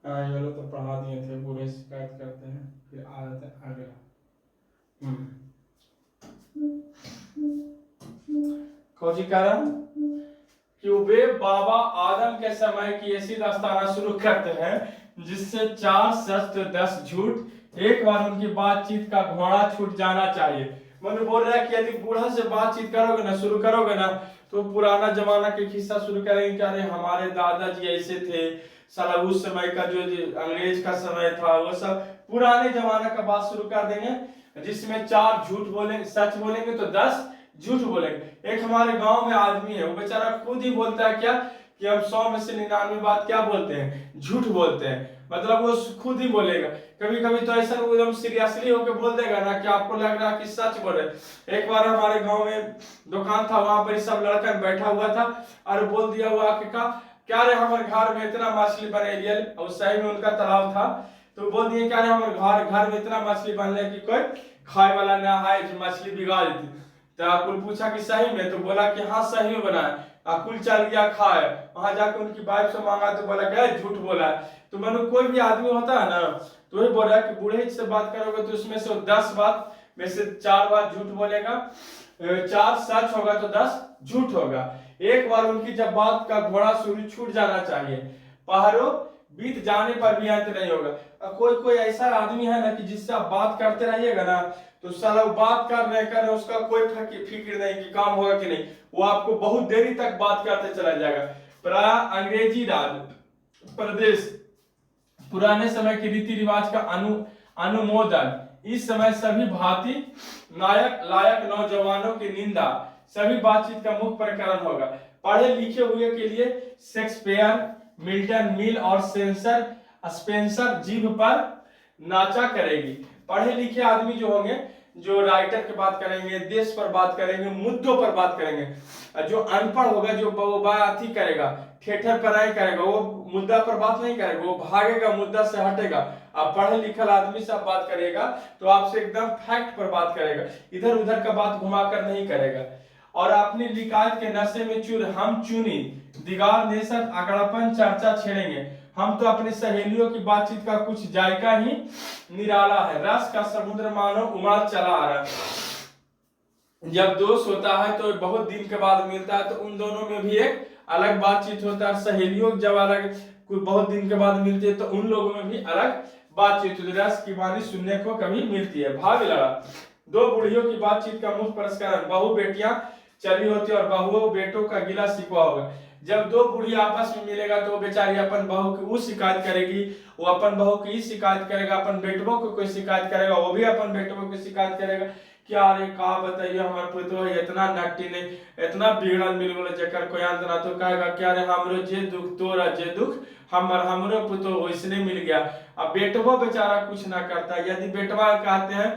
ये लोग तो पढ़ा दिए थे, बूढ़े शिकायत करते हैं फिर आ जाते हैं अगला। खोजी कारण कि वे बाबा आदम के समय की ऐसी दास्ताना शुरू करते हैं जिससे 4 सच तो 10 झूठ, एक बार उनकी बातचीत का घोड़ा छूट जाना चाहिए। मनु बोल रहा है कि यदि बूढ़ा से बातचीत करोगे ना, शुरू करोगे ना, तो पुराना जमाना के किस्सा शुरू करेंगे, क्या हमारे दादाजी ऐसे थे, साला उस समय का जो अंग्रेज का समय था वो सब पुराने जमाना का बात शुरू कर देंगे जिसमें 4 झूठ बोलेंगे, सच बोलेंगे तो 10 झूठ बोलेंगे। एक हमारे गांव में आदमी है, वो बेचारा खुद ही बोलता है क्या कि हम 100 में से 99 बात क्या बोलते हैं, झूठ बोलते हैं। मतलब वो खुद ही बोलेगा। कभी कभी तो ऐसा एकदम सीरियसली होकर बोल देगा ना कि आपको लग रहा है कि सच बोल रहे। एक बार हमारे गांव में दुकान था, वहां पर सब लड़का बैठा हुआ था और बोल दिया हुआ कि क्या रे हमारे घर में इतना मछली बने लिया, और सही में उनका तालाब था। तो बोल दिए क्या रे हमारे घर में इतना मछली बन लिया कि कोई खाए वाला ना है, जो मछली बिगाड़ दी। तो अकुल पूछा कि सही में, तो बोला कि हाँ सही में बना है। अकुल चल गया खाए, वहां जाकर उनकी वाइफ से मांगा तो बोला क्या झूठ बोला है। तो मैंने कोई भी आदमी होता है ना तो वही बोल रहा है कि बूढ़े से बात करोगे तो उसमें से 10 बात में से 4 बात झूठ बोलेगा, 4 सच होगा तो 10 झूठ होगा। एक बार उनकी जब बात का घोड़ा शुरू छूट जाना चाहिए, पहाड़ों बीत जाने पर भी अंत नहीं होगा। कोई ऐसा आदमी है ना कि जिससे आप बात करते रहिएगा ना तो साला वो बात कर रहे उसका कोई फिक्र नहीं कि काम होगा कि नहीं, वो आपको बहुत देरी तक बात करते चला जाएगा। प्राय अंग्रेजी राज प्रदेश पुराने समय के रीति रिवाज का अनुमोदन इस समय सभी भांति नायक लायक नौजवानों की निंदा सभी बातचीत का मुख्य प्रकरण होगा। पढ़े लिखे हुए के लिए शेक्सपियर, मिल्टन, मिल और स्पेंसर जीभ पर नाचा करेगी। पढ़े लिखे आदमी जो होंगे, जो राइटर की बात करेंगे, देश पर बात करेंगे, मुद्दों पर बात करेंगे। जो अनपढ़ होगा, जो बात ही करेगा, ठेठर पराई करेगा, वो मुद्दा पर बात नहीं करेगा, वो भागेगा, मुद्दा से हटेगा। अब पढ़े लिखल आदमी से आप बात करेगा तो आपसे एकदम फैक्ट पर बात करेगा, इधर उधर का बात घुमाकर नहीं करेगा। और अपनी लिकायत के नशे में चूर हम चुनी दिगार नेशन अकड़पन चर्चा छेड़ेंगे। हम तो अपनी सहेलियों की बातचीत का कुछ जायका ही निराला है, रस का समुद्र मानो उमड़ चला आ रहा है। जब दोस्त होता है तो बहुत दिन के बाद मिलता है तो उन दोनों में भी एक अलग बातचीत होता है। सहेलियों जब अलग कोई बहुत दिन के बाद मिलती है तो उन लोगों में भी अलग बातचीत होती है, रस की वाणी सुनने को कभी मिलती है। भाग लड़ा दो बुढ़ियों की बातचीत का मुख्य पुरस्कार बहू बेटियां चली होती और बहुओं बेटों का गिला शिकवा होगा। जब दो बुढ़ी आपस में मिलेगा तो वो बेचारी अपन बहू की वो शिकायत करेगी, वो अपन बहू की शिकायत करेगा, अपन बेटवों को कोई शिकायत करेगा, वो भी अपन बेटवों की शिकायत करेगा। क्या रे का बताइए हमारे पुतो इतना नट्टी ने इतना बिगड़ल मिल गल जकर कोई अंत ना, तो कहेगा क्या रे हमरो जे दुख तोरा जे दुख हमरो पुतो वैसने मिल गया। अब बेटवा बेचारा कुछ ना करता, यदि बेटवा कहते हैं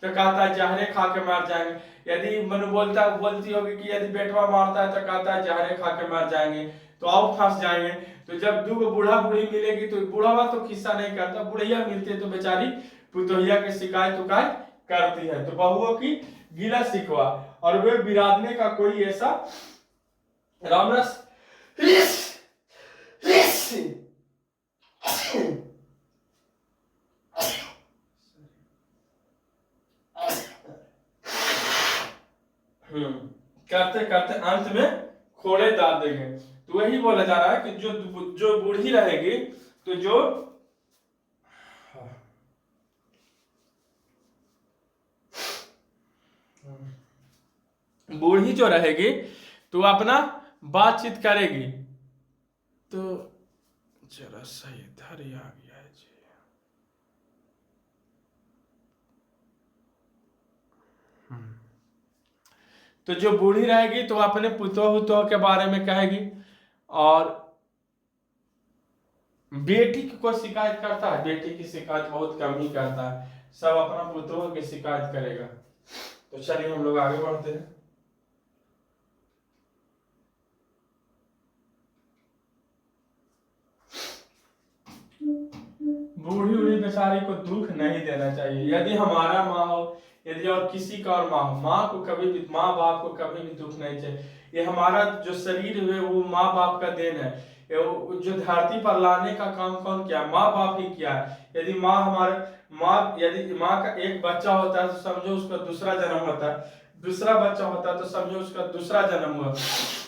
तो कहता है जहरे खा के मार जाएंगे। यदि मन बोलती होगी कि यदि बेटवा मारता है तो कहता है जहरे खा के मार जाएंगे, तो आओ फंस जाएंगे। तो जब दो बूढ़ा बूढ़ी मिलेगी तो बूढ़ावा तो किस्सा नहीं करता, बुढ़िया मिलती है तो बेचारी पुतोहिया की शिकायत उकायत करती है। तो बहुओं की गिला शिकवा और वे बिरादने का कोई ऐसा रामरस करते करते अंत में खोड़े दाद देंगे। तो वही बोला जा रहा है कि जो बूढ़ी रहेगी तो जो बूढ़ी जो रहेगी तो अपना बातचीत करेगी। तो जरा सही इधर ही आ गया है जी। तो जो बूढ़ी रहेगी तो अपने पुतोह के बारे में कहेगी, और बेटी की कोई शिकायत करता है, बेटी की शिकायत बहुत कम ही करता है, सब अपना पुतोह की शिकायत करेगा। तो चलिए हम लोग आगे बढ़ते हैं। बूढ़ी बूढ़ी बेचारी को दुख नहीं देना चाहिए। यदि हमारा माँ हो, यदि और किसी का और माँ हो, माँ को कभी भी, माँ बाप को कभी भी दुख नहीं चाहिए। ये हमारा जो शरीर है वो माँ बाप का देन है। जो धरती पर लाने का काम कौन किया? माँ बाप ही किया है। यदि यदि माँ का एक बच्चा होता है तो समझो उसका दूसरा जन्म होता है, दूसरा बच्चा होता है तो समझो उसका दूसरा जन्म हुआ।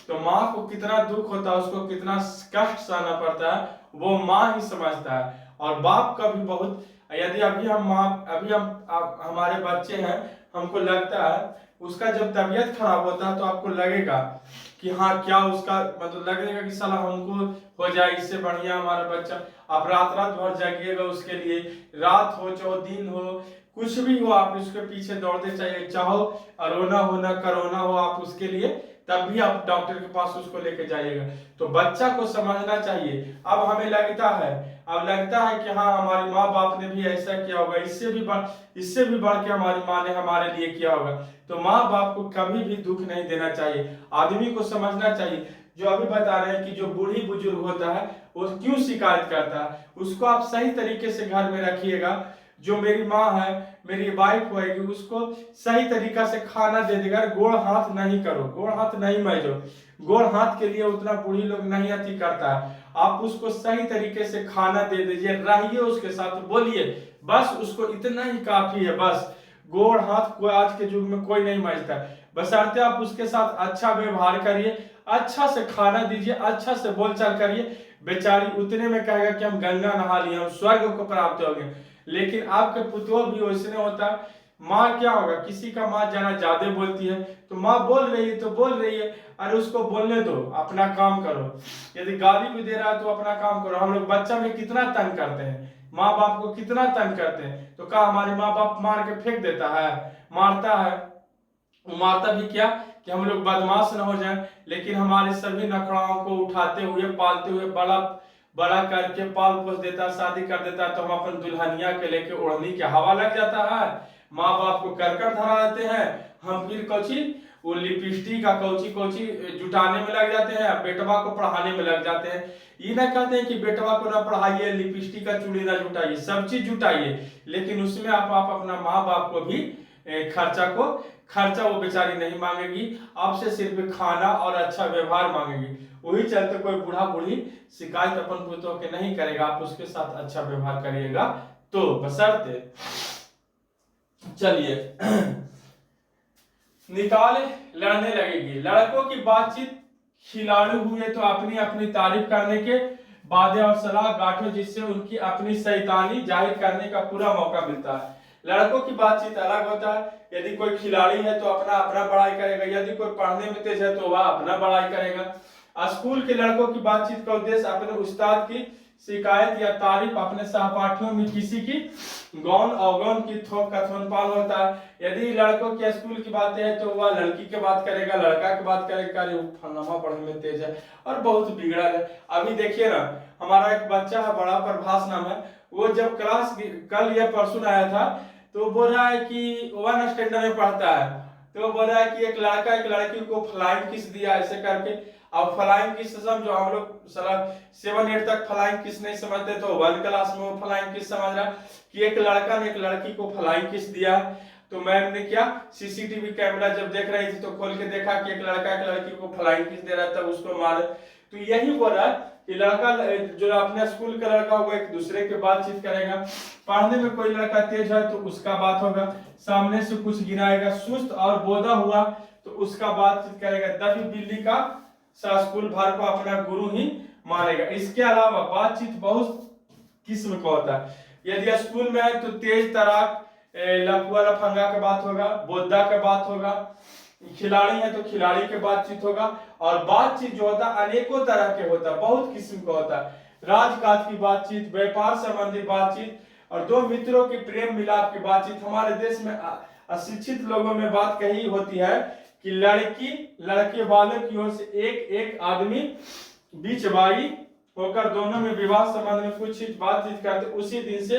तो माँ को कितना दुख होता है, उसको कितना कष्ट सहना पड़ता है, वो माँ ही समझता है। और बाप का भी बहुत, यदि अभी हम हमारे बच्चे हैं, हमको लगता है उसका जब तबीयत खराब होता है तो आपको लगेगा कि हाँ क्या उसका मतलब लगेगा कि साला हमको हो जाए, इससे बढ़िया हमारा बच्चा। आप रात भर जागिएगा उसके लिए, रात हो चाहे दिन हो, कुछ भी हो आप उसके पीछे दौड़ते चाहिए। चाहो अरोना हो ना करोना हो, आप उसके लिए तब भी आप डॉक्टर के पास उसको लेके जाइएगा। तो बच्चा को समझना चाहिए। अब हमें लगता है कि हाँ हमारे माँ बाप ने भी ऐसा किया होगा, इससे भी बढ़ के हमारी माँ ने हमारे लिए किया होगा। तो माँ बाप को कभी भी दुख नहीं देना चाहिए। आदमी को समझना चाहिए, जो अभी बता रहे हैं कि जो बूढ़ी बुजुर्ग होता है वो क्यों शिकायत करता है, उसको आप सही तरीके से घर में रखिएगा। जो मेरी माँ है, मेरी वाइफ होएगी, उसको सही तरीका से खाना दे देगा। गोड़ हाथ नहीं करो, गोड़ हाथ नहीं मैजो, गोड़ हाथ के लिए उतना बूढ़ी लोग नहीं अति करता है। आप उसको सही तरीके से खाना दे दीजिए, रहिए उसके साथ, बोलिए, बस उसको इतना ही काफी है। बस गोड़ हाथ को आज के युग में कोई नहीं मैजता, बशर्ते आप उसके साथ अच्छा व्यवहार करिए, अच्छा से खाना दीजिए, अच्छा से बोलचाल करिए। बेचारी उतने में कहेगा कि हम गंगा नहा लिए, हम स्वर्ग को प्राप्त हो गए। लेकिन आपके पुतोह भी वैसने होता है, माँ क्या होगा, किसी का माँ जना ज्यादा बोलती है तो माँ बोल रही है तो बोल रही है, अरे उसको बोलने दो, अपना काम करो। यदि गाली भी दे रहा है तो अपना काम करो। हम लोग बच्चा में कितना तंग करते हैं, माँ बाप को कितना तंग करते हैं, तो क्या हमारे माँ बाप मार के फेंक देता है, मारता है? मारता भी क्या कि हम लोग बदमाश न हो जाएं, लेकिन हमारे सभी नखराओं को उठाते हुए पालते हुए बड़ा बड़ा करके पाल पोस देता, शादी कर देता, तो हम अपन दुल्हनिया के लेके ओढ़नी के हवा लग जाता है, माँ बाप को करकर धरा देते हैं, हम फिर कौची वो लिपस्टिक का कौची कौची जुटाने में लग जाते हैं, बेटवा को पढ़ाने में लग जाते हैं। ये ना कहते हैं कि बेटवा को ना पढ़ाइए, लिपस्टिक का चूड़ी ना जुटाइए, सब चीज जुटाइए, लेकिन उसमें आप अपना माँ बाप को भी खर्चा वो बेचारी नहीं मांगेगी, आपसे सिर्फ खाना और अच्छा व्यवहार मांगेगी। वही चलते कोई बूढ़ा बूढ़ी शिकायत अपन पुतों के नहीं करेगा, आप उसके साथ अच्छा व्यवहार करिएगा तो, बशर्ते। चलिए निकाल लड़ने लगेगी। लड़कों की बातचीत खिलाड़ू हुए तो अपनी अपनी तारीफ करने के वादे और सलाह गांठो, जिससे उनकी अपनी शैतानी जाहिर करने का पूरा मौका मिलता है। लड़कों की बातचीत अलग होता है, यदि कोई खिलाड़ी है तो अपना अपना बड़ाई करेगा, यदि कोई पढ़ने में तेज है तो वह अपना बड़ाई करेगा। स्कूल के लड़कों की बातचीत का उद्देश्य अपने उस्ताद की शिकायत या तारीफ, अपने सहपाठियों में किसी की गौन अवगौन की थोक कथन पाल होता है। यदि लड़कों के स्कूल की बातें हैं तो वह लड़की के बात करेगा, लड़का की बात करेगा, अरे फलाना पढ़ने में तेज है और बहुत बिगड़ा है। अभी देखिए ना, हमारा एक बच्चा है, बड़ा प्रभास नाम है, वो जब क्लास कल या परसों आया था तो बोल रहा है कि 1 स्टैंडर्ड में पढ़ता है, तो बोल रहा है कि एक लड़का एक लड़की को फ्लाइंग किस दिया ऐसे करके। अब फ्लाइंग किस समझो, हम लोग 7-8 तक फ्लाइंग किस नहीं समझते, तो 1 क्लास में वो फ्लाइंग किस समझ रहा कि एक लड़का ने एक लड़की को फ्लाइंग किस दिया। तो मैम ने क्या सीसीटीवी कैमरा जब देख रही थी तो खोल के देखा कि एक लड़का एक लड़की को फ्लाइंग किस दे रहा था, उसको मारे। तो यही बोल रहा है कि लड़का जो अपने स्कूल का लड़का होगा एक दूसरे के बातचीत करेगा, पढ़ने में कोई लड़का तेज है तो उसका बात होगा, सामने से कुछ गिराएगा, सुस्त और बोधा हुआ तो उसका बातचीत करेगा, दफी बिल्ली का स्कूल भर को अपना गुरु ही मानेगा। इसके अलावा बातचीत बहुत किस्म का होता है। यदि स्कूल में है तो तेज तराक लफुआ लफंगा का बात होगा, बोधा का बात होगा, खिलाड़ी है तो खिलाड़ी के बातचीत होगा। और बातचीत जो होता है अनेकों तरह के होता है, बहुत किस्म का होता है। राजकाज की बातचीत, व्यापार संबंधी बातचीत और दो मित्रों की प्रेम मिलाप की बातचीत। हमारे देश में अशिक्षित लोगों में बात कही होती है कि लड़की लड़के वालों की ओर से एक एक आदमी बीच बाई होकर दोनों में विवाह संबंध में कुछ बातचीत करते, उसी दिन से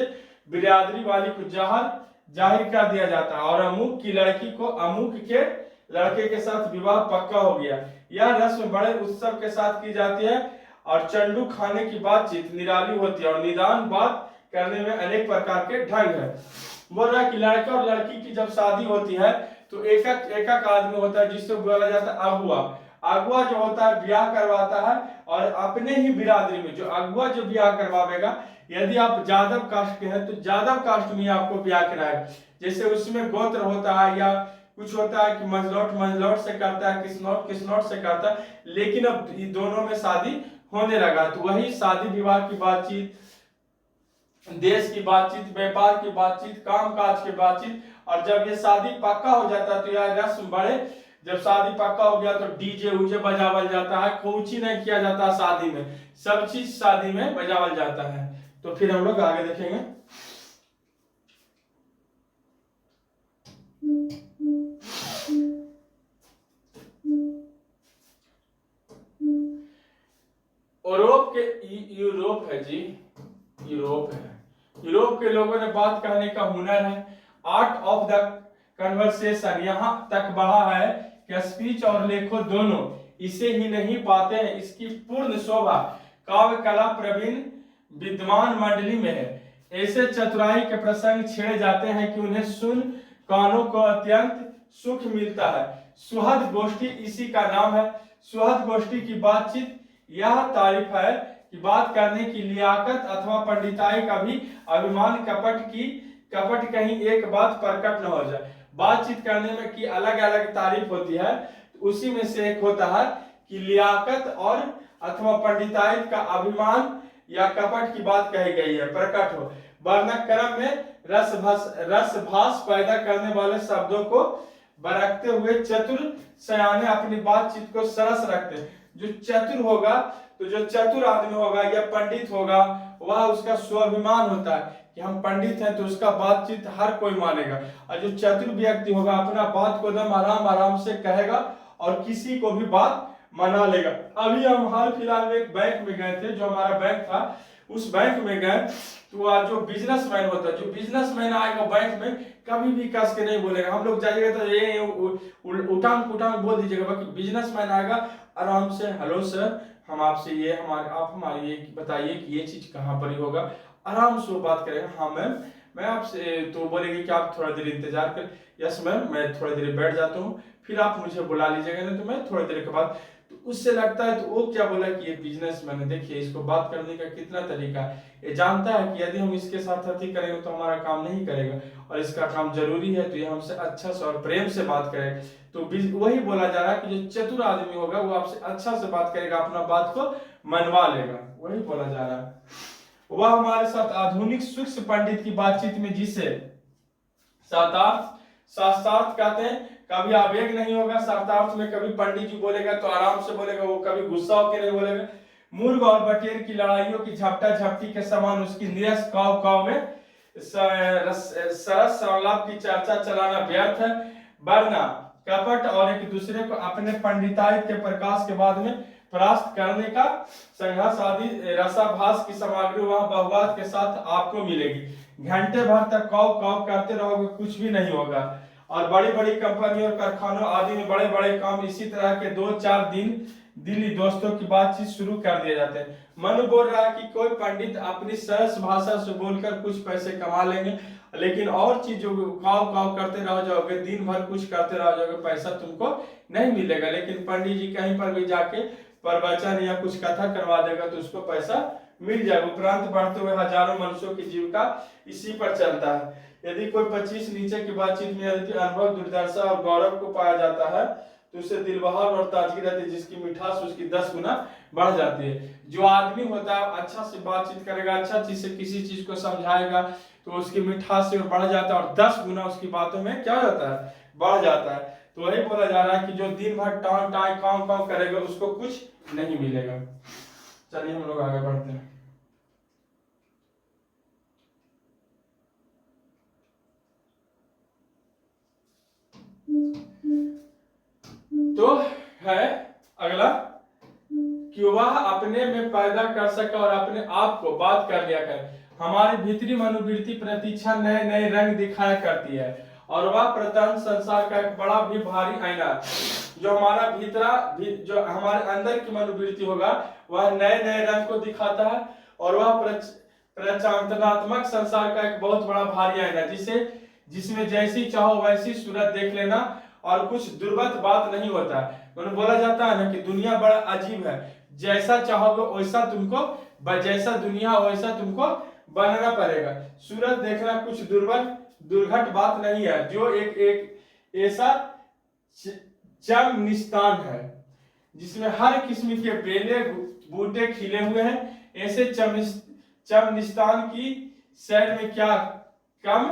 बिरादरी वाली को जाहिर कर दिया जाता है और अमुक की लड़की को अमुक के लड़के के साथ विवाह पक्का हो गया। यह रस्म बड़े उत्सव के साथ की जाती है और चंडू खाने की बातचीत निराली होती है और निदान बात करने में अनेक प्रकार के ढंग है। बोल रहा है कि लड़का और लड़की की जब शादी होती है तो एक आदमी होता है जिससे बोला जाता है अगुआ। अगुआ जो होता है ब्याह करवाता है और अपने ही बिरादरी में जो अगुआ जो ब्याह करवाएगा, यदि आप जादव कास्ट के हैं तो जादव कास्ट में आपको ब्याह कराएगा। जैसे उसमें गोत्र होता है या कुछ होता है कि मंजलौट से करता है, किसनौट से करता है, लेकिन अब दोनों में शादी होने लगा तो वही शादी विवाह की बातचीत, देश की बातचीत, व्यापार की बातचीत, काम काज की बातचीत। और जब ये शादी पक्का हो जाता है तो यह रस्म बड़े, जब शादी पक्का हो गया तो डीजे उजे बजावल जाता है, कोची नहीं किया जाता शादी में, सब चीज शादी में बजावल जाता है। तो फिर हम लोग आगे देखेंगे। यूरोप है जी, यूरोप है। यूरोप के लोगों ने बात कहने का हुनर है, आर्ट ऑफ द कन्वर्सेशन यहाँ तक बढ़ा है कि स्पीच और लेखो दोनों इसे ही नहीं पाते हैं, इसकी पूर्ण शोभा काव्य कला प्रवीण विद्वान मंडली में है। ऐसे चतुराई के प्रसंग छेड़े जाते हैं कि उन्हें सुन कानों को अत्यंत सुख मिलता है। सुहद गोष्ठी इसी का नाम है। सुहद गोष्ठी की बातचीत यह तारीफ है कि बात करने की लियाकत अथवा पंडिताई का भी अभिमान कपट कहीं एक बात प्रकट न हो जाए। बातचीत करने में की अलग अलग तारीफ होती है, तो उसी में से एक होता है कि लियाकत और अथवा पंडिताई का अभिमान या कपट की बात कही गई है, प्रकट हो। वर्णक क्रम में रसभास पैदा करने वाले शब्दों को बरतते हुए चतुर सयाने अपनी बातचीत को सरस रखते हैं। जो चतुर होगा, तो जो चतुर आदमी होगा या पंडित होगा, वह उसका स्वाभिमान होता है कि हम पंडित हैं, तो उसका बातचीत हर कोई मानेगा। और जो चतुर व्यक्ति होगा अपना बात को एकदम आराम आराम से कहेगा और किसी को भी बात मना लेगा। अभी हम हाल फिलहाल में एक बैंक में गए थे, जो हमारा बैंक था, उस बैंक में गए तो आज जो बिजनेसमैन होता है, जो बिजनेसमैन आएगा बैंक में, कभी भी कस के नहीं बोलेगा। हम लोग जाइएगा तो ये उठान पुटान बोल दीजिएगा, बाकी बिजनेसमैन आएगा आराम से, हेलो सर, हम आपसे ये आप हमारे ये बताइए कि ये चीज कहाँ पर ही होगा, आराम से वो बात करेगा। हाँ मैम, मैं आपसे, तो बोलेगी कि आप थोड़ा देर इंतजार कर। यस मैम, मैं थोड़ा देर बैठ जाता हूँ, फिर आप मुझे बुला लीजिएगा, नहीं तो मैं थोड़ी देर के बाद। तो उससे लगता है, तो वो क्या बोला कि ये बिजनेसमैन है, देखिए इसको बात करने का कितना तरीका है, ये जानता है कि यदि हम इसके साथ अति करेंगे तो हमारा काम नहीं करेगा और इसका काम जरूरी है, तो ये हमसे अच्छा से और प्रेम से बात करेगा। तो वही बोला जा रहा है कि जो चतुर आदमी होगा वो आपसे अच्छा से बात करेगा, अपना बात को मनवा लेगा, वही बोला जा रहा है। वह हमारे साथ आधुनिक सूक्ष्म पंडित की बातचीत में जिसे शास्त्रार्थ कहते हैं, कभी आवेग नहीं होगा शास्त्रार्थ में, कभी पंडित जी बोलेगा तो आराम से बोलेगा, वो कभी गुस्सा होकर नहीं बोलेगा। मुर्ग और बटेर की लड़ाइयों की झपटा झपटी के समान उसकी नीरस काव काव में सरस संलाप की चर्चा चलाना व्यर्थ है, वरना कपट और एक दूसरे को अपने पंडिताई के प्रकाश के बाद में परास्त करने का संघर्ष आदि रसाभास की सामग्री वहां बहुवाद के साथ आपको मिलेगी। घंटे भर तक कौ कौ करते रहोगे, कुछ भी नहीं होगा। और बड़ी बड़ी कंपनियों, कारखानों आदि में बड़े बड़े काम इसी तरह के 2-4 दिन दिल्ली दोस्तों की बातचीत शुरू कर दिए जाते हैं। मनु बोल रहा है कि कोई पंडित अपनी सरस भाषा से बोलकर कुछ पैसे कमा लेंगे, लेकिन और चीजों को काव काव करते रह जाओगे, दिन भर कुछ करते रह जाओगे, पैसा तुमको नहीं मिलेगा। लेकिन पंडित जी कहीं पर भी जाके प्रवचन या कुछ कथा करवा देगा तो उसको पैसा मिल जाएगा। उपरांत बढ़ते हुए हजारों मनुष्यों की जीविका इसी पर चलता है। यदि कोई 25 नीचे की बातचीत में यदि अनुभव, दुर्दशा और गौरव को पाया जाता है तो उससे दिलबहार और ताजगी रहती है, जिसकी मिठास उसकी 10 गुना बढ़ जाती है। जो आदमी होता है अच्छा से बातचीत करेगा, अच्छा चीज से किसी चीज को समझाएगा तो उसकी मिठास से बढ़ जाता है और 10 गुना उसकी बातों में क्या होता है, बढ़ जाता है। तो वही बोला जा रहा है कि जो दिन भर टांग टाई काम काम करेगा उसको कुछ नहीं मिलेगा। चलिए हम लोग आगे बढ़ते हैं। तो है अगला कि वह अपने में पैदा कर सके और अपने आप को बात कर लिया करे। हमारी भीतरी मनोवृत्ति प्रतीक्षा नए नए रंग दिखाया करती है और वह प्रत्यंत संसार का एक बड़ा भी भारी आईना है। जो हमारा जो हमारे अंदर की मनोवृत्ति होगा वह नए नए रंग को दिखाता है और वह प्रचांतनात्मक संसार का एक बहुत बड़ा भारी आईना, जिसमें जैसी चाहो वैसी सूरत देख लेना और कुछ दुर्बत बात नहीं होता है। मैंने बोला जाता है ना कि दुनिया बड़ा अजीब है, जैसा चाहोगे वैसा तुमको, जैसा दुनिया वैसा तुमको बनना पड़ेगा। सूरत देखना कुछ दुर्घट बात नहीं है, जो एक ऐसा चम निस्तान है जिसमें हर किस्म के बेले बूटे खिले हुए हैं। ऐसे चम निस्तान की सैर में क्या कम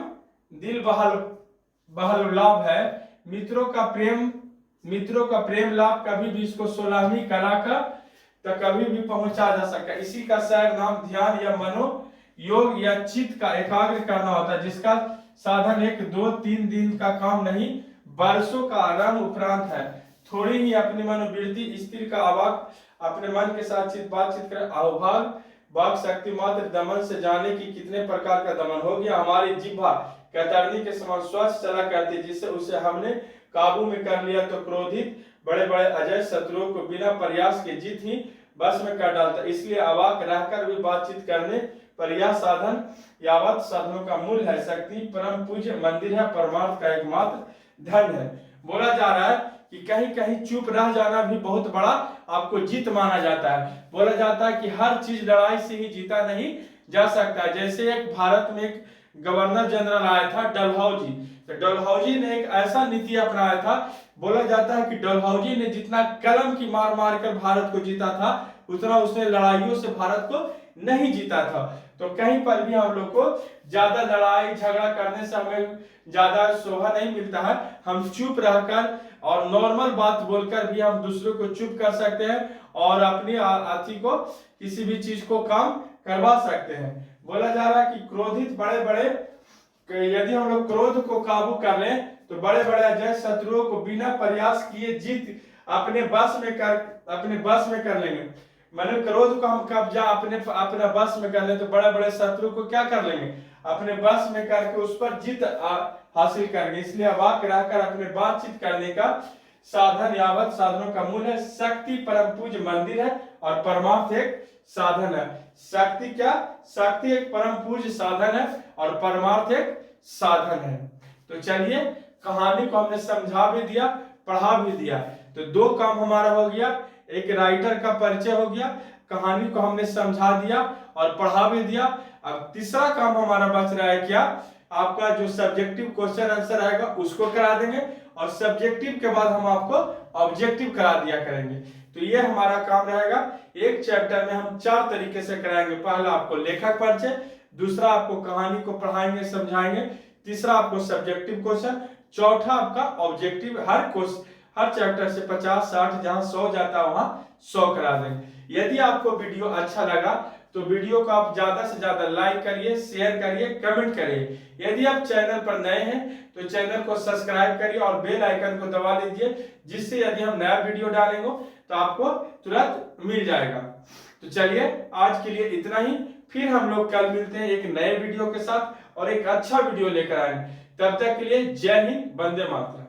दिल बहल लाभ है। मित्रों का प्रेम लाभ कभी भी इसको 16वीं कला का तो कभी भी पहुंचा जा सकता है। इसी का सैर नाम ध्यान या मनो योग या चित्त का एकाग्र करना होता है, जिसका साधन 1-2-3 दिन का काम नहीं, वर्षों का आराम उपरांत है। थोड़ी ही अपनी मनोवृत्ति स्थिर का अवाक अपने मन के साथ बातचीत कर अवभाग वाक शक्ति मात्र दमन से जाने की कितने प्रकार का दमन हो गया। हमारी जिह्वा कतरनी के समान स्वच्छ चला करती, जिससे उसे हमने काबू में कर लिया तो क्रोधित बड़े बड़े अजय शत्रुओं को बिना प्रयास के जीत ही बस में कर डालता। इसलिए अवाक रहकर भी बातचीत करने पर यह साधन यावत साधनों का मूल है। शक्ति परम पूज्य मंदिर है, परमार्थ का एकमात्र धन है। बोला जा रहा है कि कहीं कहीं चुप रह जाना भी बहुत बड़ा आपको जीत माना जाता है। बोला जाता है कि हर चीज लड़ाई से ही जीता नहीं जा सकता। जैसे एक भारत में एक गवर्नर जनरल आया था डलहौजी, तो डलहौजी ने एक ऐसा नीति अपनाया था, बोला जाता है कि डलहौजी ने जितना कलम की मार मार कर भारत को जीता था उतना उसने लड़ाइयों से भारत को नहीं जीता था। तो कहीं पर भी हम लोग को ज्यादा लड़ाई झगड़ा करने से हमें ज्यादा शोभा नहीं मिलता है। हम चुप रहकर और नॉर्मल बात बोलकर भी हम दूसरों को चुप कर सकते हैं और अपनी अति को किसी भी चीज को काम करवा सकते हैं। बोला जा रहा है कि क्रोधित बड़े बड़े, यदि हम लोग क्रोध को काबू कर लें तो बड़े बड़े अजय शत्रुओं को बिना प्रयास किए जीत अपने बस में कर लेंगे। मैंने क्रोध को हम कब्जा अपने बस में कर ले तो बड़े बड़े शत्रु को क्या कर लेंगे, अपने बस में करके उस पर जीत हासिल करेंगे। इसलिए अवाक रहकर अपने बातचीत करने का साधन यावत साधनों का मूल है। शक्ति परम पूज्य मंदिर है और परमार्थ एक साधन है। शक्ति क्या, शक्ति एक परम पूज्य साधन है और परमार्थ एक साधन है। तो चलिए कहानी को हमने समझा भी दिया, पढ़ा भी दिया। तो दो काम हमारा हो गया, एक राइटर का परिचय हो गया, कहानी को हमने समझा दिया और पढ़ा भी दिया। अब तीसरा काम हमारा बच रहा है क्या, आपका जो सब्जेक्टिव क्वेश्चन आंसर आएगा उसको करा देंगे और सब्जेक्टिव के बाद हम आपको ऑब्जेक्टिव करा दिया करेंगे। तो ये हमारा काम रहेगा। एक चैप्टर में हम 4 तरीके से कराएंगे। पहला आपको लेखक परिचय, दूसरा आपको कहानी को पढ़ाएंगे समझाएंगे, तीसरा आपको सब्जेक्टिव क्वेश्चन, चौथा आपका ऑब्जेक्टिव। हर चैप्टर से 50-60 जहां 100 जाता है वहां 100 करा देंगे। यदि आपको वीडियो अच्छा लगा तो वीडियो को आप ज्यादा से ज्यादा लाइक करिए, शेयर करिए, कमेंट करिए। यदि आप चैनल पर नए हैं तो चैनल को सब्सक्राइब करिए और बेल आइकन को दबा लीजिए, जिससे यदि हम नया वीडियो डालेंगे तो आपको तुरंत मिल जाएगा। तो चलिए आज के लिए इतना ही, फिर हम लोग कल मिलते हैं एक नए वीडियो के साथ और एक अच्छा वीडियो लेकर आएंगे। तब तक के लिए जय हिंद, वंदे मातरम।